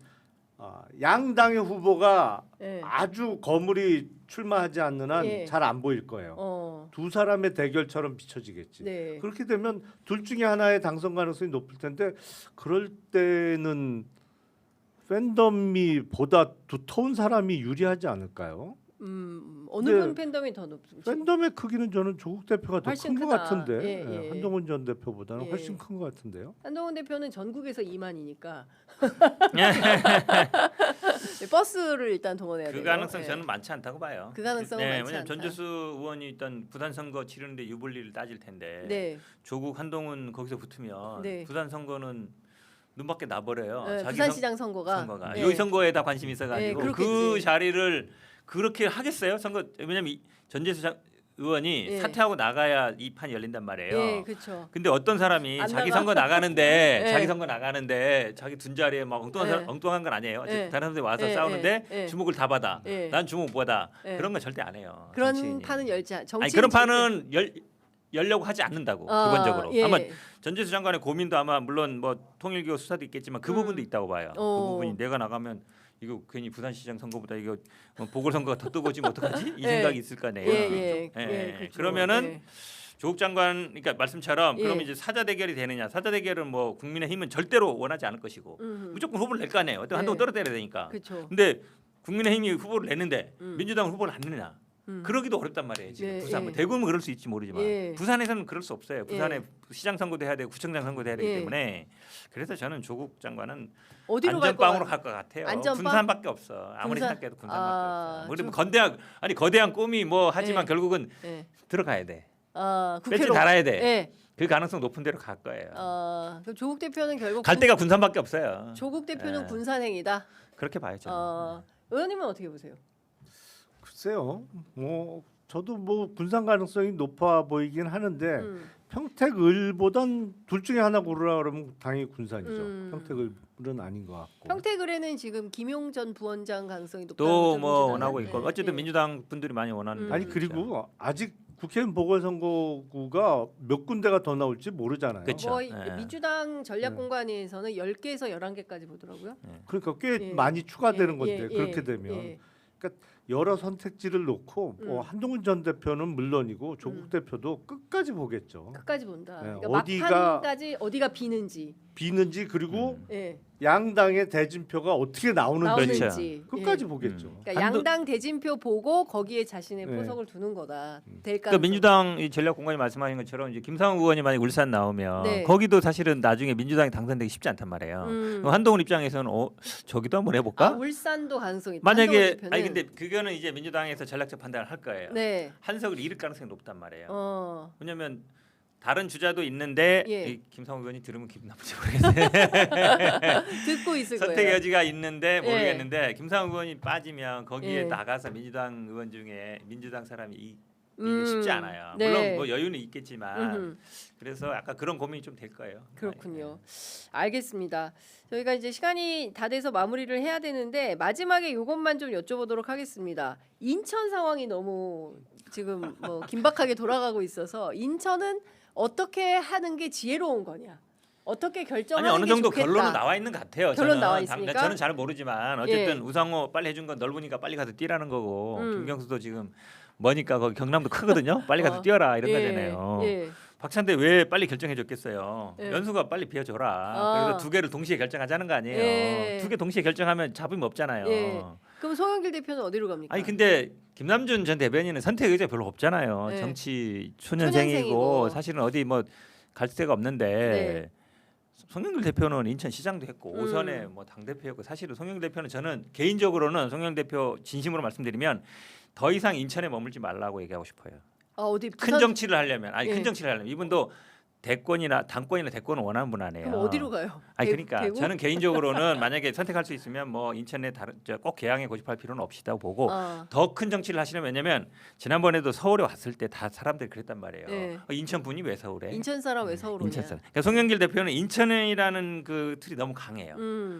B: 양당의 후보가
A: 네.
B: 아주 거물이 출마하지 않는 한
A: 예.
B: 잘 안 보일 거예요. 두 사람의 대결처럼 비춰지겠지.
A: 네.
B: 그렇게 되면 둘 중에 하나의 당선 가능성이 높을 텐데 그럴 때는 팬덤이 보다 두터운 사람이 유리하지 않을까요?
A: 어느
B: 네.
A: 분 팬덤이 더 높으세요?
B: 팬덤의 크기는 저는 조국 대표가 더
A: 훨씬
B: 큰 것
A: 크다.
B: 같은데
A: 예.
B: 한동훈 전 대표보다는
A: 예.
B: 훨씬 큰 것 같은데요.
A: 한동훈 대표는 전국에서 2만이니까 버스를 일단 동원해야 돼요.
C: 그 가능성
A: 예.
C: 저는 많지 않다고 봐요.
A: 그 가능성은 많지
C: 왜냐면
A: 않다.
C: 전재수 의원이 일단 부산 선거 치르는데 유불리를 따질 텐데
A: 네.
C: 조국 한동훈 거기서 붙으면
A: 네.
C: 부산 선거는 눈밖에 나버려요.
A: 네,
C: 자기
A: 부산시장 선거가
C: 선거가
A: 네.
C: 여기 선거에다 관심 있어가지고
A: 네,
C: 그
A: 그렇겠지.
C: 자리를 그렇게 하겠어요? 선거 왜냐면 전재수 의원이
A: 네.
C: 사퇴하고 나가야 이 판이 열린단 말이에요.
A: 네, 그렇죠.
C: 근데 어떤 사람이
A: 안
C: 자기
A: 나가.
C: 선거 나가는데
A: 네.
C: 자기 선거 나가는데 자기 둔 자리에 막
A: 네.
C: 엉뚱한 건 아니에요.
A: 네.
C: 다른 사람들 와서
A: 네,
C: 싸우는데
A: 네, 네.
C: 주목을 다 받아.
A: 네.
C: 난 주목 못 받아.
A: 네.
C: 그런 건 절대 안 해요.
A: 그런
C: 정치인이.
A: 판은 열지 않.
C: 아니 그런 판은 열려고 하지 않는다고 기본적으로.
A: 예.
C: 아마 전재수 장관의 고민도 아마 물론 뭐 통일교 수사도 있겠지만 그 부분도 있다고 봐요. 그 부분이 내가 나가면 이거 괜히 부산시장 선거보다 이거 보궐선거가 더 뜨거워지면 어떡하지? 이
A: 예.
C: 생각이 있을 거 아니에요.
A: 예. 그렇죠.
C: 그러면은
A: 예.
C: 조국 장관 그러니까 말씀처럼
A: 예.
C: 그러면 이제 사자 대결이 되느냐? 사자 대결은 뭐 국민의힘은 절대로 원하지 않을 것이고 무조건 후보를 낼 거 아니에요. 어떤 한동 떨어뜨려야 되니까.
A: 그렇죠.
C: 근데 국민의힘이 후보를 내는데 민주당은 후보를 안 내냐? 그러기도 어렵단 말이에요. 지금
A: 네,
C: 부산
A: 예.
C: 뭐 대구는 그럴 수 있지 모르지만
A: 예.
C: 부산에서는 그럴 수 없어요. 부산에
A: 예.
C: 시장 선거도 해야 되고 구청장 선거도 해야 되기
A: 예.
C: 때문에 그래서 저는 조국 장관은
A: 어디로 갈
C: 안전빵으로
A: 것
C: 갈 것 같아요.
A: 안전빵?
C: 군산밖에 없어. 아무리
A: 군산?
C: 생각해도 군산밖에
A: 아,
C: 없어. 우리
A: 좀-
C: 뭐 거대한 꿈이 뭐 하지만
A: 예.
C: 결국은
A: 예.
C: 들어가야 돼. 배지
A: 국회로.
C: 달아야 돼.
A: 예.
C: 그 가능성 높은 데로 갈 거예요.
A: 그럼 조국 대표는 결국
C: 갈 데가 군산밖에 없어요.
A: 조국 대표는
C: 예.
A: 군산행이다.
C: 그렇게 봐야죠.
A: 의원님은 어떻게 보세요?
B: 글쎄요. 뭐 저도 뭐 군산 가능성이 높아 보이긴 하는데
A: 음.
B: 평택을보단 둘 중에 하나 고르라 그러면 당연히 군산이죠.
A: 음.
B: 평택을은 아닌 것 같고.
A: 평택을에는 지금 김용 전 부원장 가능성이 높다는
C: 또
A: 점
C: 뭐
A: 보시나요?
C: 원하고 있고
A: 예.
C: 어쨌든
A: 예.
C: 민주당 분들이 많이 원하는.
B: 아니 그리고 아직 국회의원 보궐선거구가 몇 군데가 더 나올지 모르잖아요.
C: 그쵸.
A: 뭐
C: 예.
A: 민주당 전략공관위에서는 10개에서 11개까지 보더라고요.
B: 그러니까 꽤
A: 예.
B: 많이 추가되는
A: 예,
B: 건데
A: 예,
B: 그렇게
A: 예,
B: 되면
A: 예.
B: 여러 선택지를 놓고 한동훈 전 대표는 물론이고 조국 대표도 끝까지 보겠죠.
A: 끝까지 본다.
B: 네,
A: 그러니까
B: 어디가-
A: 막판까지 어디가 비는지,
B: 비는지 그리고
A: 예.
B: 양당의 대진표가 어떻게 나오는지
C: 그렇죠.
A: 나오는지.
B: 끝까지
A: 예.
B: 보겠죠.
A: 그러니까 양당 대진표 보고 거기에 자신의
B: 네.
A: 포석을 두는 거다. 될
C: 그러니까
A: 가능성.
C: 민주당 이 전략공관이 말씀하신 것처럼 이제 김상훈 의원이 만약 울산 나오면
A: 네.
C: 거기도 사실은 나중에 민주당이 당선되기 쉽지 않단 말이에요. 그럼 한동훈 입장에서는 저기도 한번 해볼까?
A: 울산도 가능성이 있다.
C: 만약에
A: 한동훈 대표는.
C: 아니 근데 그거는 이제 민주당에서 전략적 판단을 할 거예요.
A: 네.
C: 한석을 잃을 가능성이 높단 말이에요. 왜냐하면 다른 주자도 있는데
A: 예.
C: 이 김상훈 의원이 들으면 기분 나쁘지 모르겠어요.
A: 듣고 있을
C: 선택
A: 거예요.
C: 여지가 있는데
A: 예.
C: 모르겠는데 김상훈 의원이 빠지면 거기에
A: 예.
C: 나가서 민주당 의원 중에 민주당 사람이 이게 쉽지 않아요.
A: 네.
C: 물론 뭐 여유는 있겠지만
A: 음흠.
C: 그래서 약간 그런 고민이 좀 될 거예요.
A: 그렇군요. 알겠습니다. 저희가 이제 시간이 다 돼서 마무리를 해야 되는데 마지막에 이것만 좀 여쭤보도록 하겠습니다. 인천 상황이 너무 지금 뭐 긴박하게 돌아가고 있어서 인천은 어떻게 하는 게 지혜로운 거냐? 어떻게 결정하는
C: 아니 어느
A: 게
C: 정도
A: 좋겠다.
C: 결론은 나와 있는 것 같아요.
A: 결론
C: 저는
A: 나와 있습니까?
C: 저는 잘 모르지만 어쨌든
A: 예.
C: 우상호 빨리 해준 건 넓으니까 빨리 가서 뛰라는 거고
A: 음.
C: 김경수도 지금 머니까 거기 경남도 크거든요. 빨리 가서 뛰어라 이런 거잖아요.
A: 예.
C: 박찬대 왜 빨리 결정해 줬겠어요.
A: 예.
C: 연수가 빨리 비워줘라.
A: 아.
C: 그래서 두 개를 동시에 결정하자는 거 아니에요.
A: 예.
C: 두 개 동시에 결정하면 잡음이 없잖아요.
A: 예. 그럼 송영길 대표는 어디로 갑니까?
C: 아니 근데 김남준 전 대변인은 선택 의지가 별로 없잖아요.
A: 네.
C: 정치
A: 초년생이고.
C: 초년생이고 사실은 어디 뭐 갈 데가 없는데
A: 네.
C: 송영길 대표는 인천시장도 했고 오선에 뭐 당 대표였고 사실은 송영길 대표는 저는 개인적으로는 송영길 대표 진심으로 말씀드리면 더 이상 인천에 머물지 말라고 얘기하고 싶어요.
A: 어디
C: 큰
A: 부산-
C: 정치를 하려면
A: 예.
C: 큰 정치를 하려면 이분도 당권이나 대권을 원하는 분 아니에요.
A: 그럼 어디로 가요?
C: 아니
A: 대-
C: 그러니까
A: 대구?
C: 저는 개인적으로는 만약에 선택할 수 있으면 뭐 인천에 꼭 개항에 고집할 필요는 없이다고 보고 더 큰 정치를 하시려면 왜냐면 지난번에도 서울에 왔을 때 다 사람들이 그랬단 말이에요.
A: 네.
C: 인천 분이 왜 서울에?
A: 인천 사람 왜 서울 오냐?
C: 인천 사람. 그러니까 송영길 대표는 인천이라는 그 틀이 너무 강해요.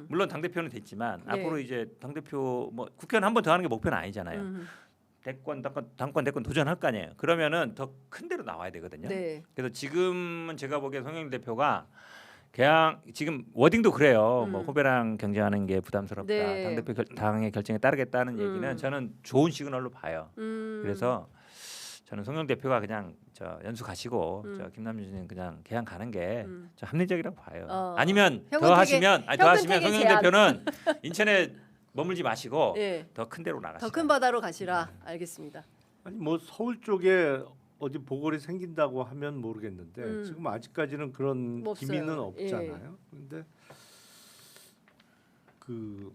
C: 물론 당 대표는 됐지만
A: 네.
C: 앞으로 이제 당 대표 뭐 국회의원 한 번 더 하는 게 목표는 아니잖아요. 당권 도전할 거 아니에요. 그러면은 더 큰 데로 나와야 되거든요.
A: 네.
C: 그래서 지금은 제가 보기에 송영길 대표가 그냥 지금 워딩도 그래요. 뭐 후배랑 경쟁하는 게 부담스럽다.
A: 네.
C: 당대표 당의 결정에 따르겠다는 얘기는 저는 좋은 시그널로 봐요. 그래서 저는 송영 대표가 그냥 저 연수 가시고 저 김남준은 그냥 개항 가는 게 저 합리적이라고 봐요. 아니면 더 하시면
A: 현근택의
C: 송영
A: 제안.
C: 대표는 인천에 머물지 마시고
A: 네.
C: 더 큰 데로 나가시라.
A: 더 큰 바다로 가시라. 알겠습니다.
B: 아니 뭐 서울 쪽에 어디 보궐이 생긴다고 하면 모르겠는데 지금 아직까지는 그런
A: 뭐 없어요.
B: 기미는 없잖아요. 그런데 그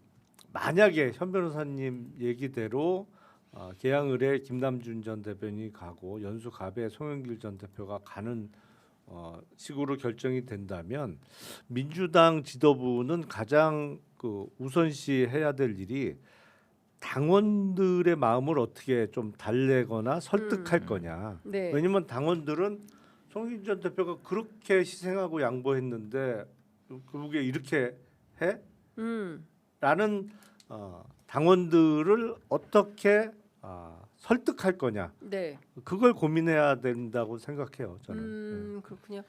B: 만약에 현 변호사님 얘기대로 계양을에 김남준 전 대변인이 가고 연수갑에 송영길 전 대표가 가는 식으로 결정이 된다면 민주당 지도부는 가장 그 우선시해야 될 일이 당원들의 마음을 어떻게 좀 달래거나 설득할 거냐.
A: 네.
B: 왜냐면 당원들은 송영길 전 대표가 그렇게 희생하고 양보했는데 그게 이렇게 해? 라는 당원들을 어떻게 설득할 거냐.
A: 네.
B: 그걸 고민해야 된다고 생각해요. 저는.
A: 그렇군요.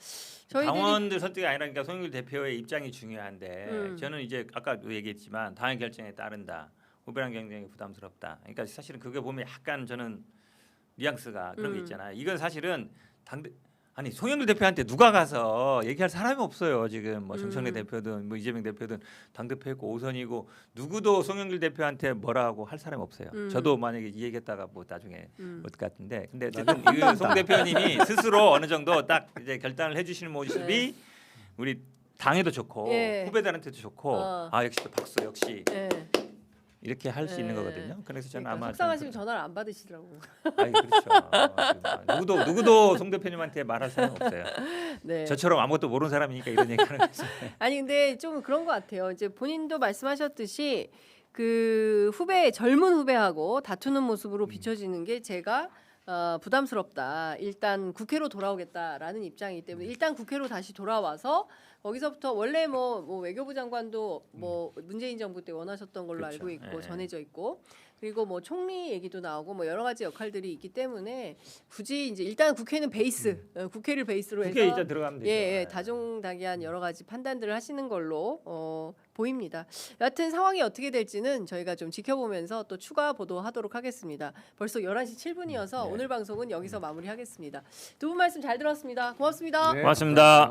C: 당원들 설득이 아니라 그러니까 송영길 대표의 입장이 중요한데 저는 이제 아까도 얘기했지만 당의 결정에 따른다. 후배랑 경쟁이 부담스럽다. 그러니까 사실은 그게 보면 약간 저는 뉘앙스가 그런 게 있잖아요. 이건 사실은 아니 송영길 대표한테 누가 가서 얘기할 사람이 없어요. 지금 뭐 정청래 대표든 뭐 이재명 대표든 당 대표고 오선이고 누구도 송영길 대표한테 뭐라고 할 사람이 없어요. 저도 만약에 이 얘기했다가 뭐 나중에 못 같은데 근데 어쨌든 송 대표님이 스스로 어느 정도 딱 이제 결단을 해주시는 모습이 우리 당에도 좋고
A: 예.
C: 후배들한테도 좋고 아 역시 또 박수 역시
A: 예.
C: 이렇게 할 수
A: 예.
C: 있는 거거든요. 그래서 저는
A: 그러니까
C: 아마
A: 속상하시면 전화를 안 받으시더라고.
C: 아니 그렇죠. 누구도 송 대표님한테 말할 사람 없어요.
A: 네.
C: 저처럼 아무것도 모르는 사람이니까 이런 얘기하는 거죠.
A: 아니 근데 좀 그런 것 같아요. 이제 본인도 말씀하셨듯이 그 후배 젊은 후배하고 다투는 모습으로 비춰지는 게 제가 부담스럽다. 일단 국회로 돌아오겠다라는 입장이기 때문에 일단 국회로 다시 돌아와서 거기서부터 원래 뭐 외교부 장관도 뭐 문재인 정부 때 원하셨던 걸로
C: 그렇죠.
A: 알고 있고
C: 예.
A: 전해져 있고 그리고 뭐 총리 얘기도 나오고 뭐 여러 가지 역할들이 있기 때문에 굳이 이제 일단 국회는 베이스 국회를 베이스로 해서
C: 국회에 일단 들어가면 되죠.
A: 예, 다종다기한 여러 가지 판단들을 하시는 걸로 보입니다. 여하튼 상황이 어떻게 될지는 저희가 좀 지켜보면서 또 추가 보도하도록 하겠습니다. 벌써 11시 7분이어서
C: 네.
A: 오늘 방송은 여기서 마무리하겠습니다. 두 분 말씀 잘 들었습니다. 고맙습니다.
B: 네,
C: 고맙습니다.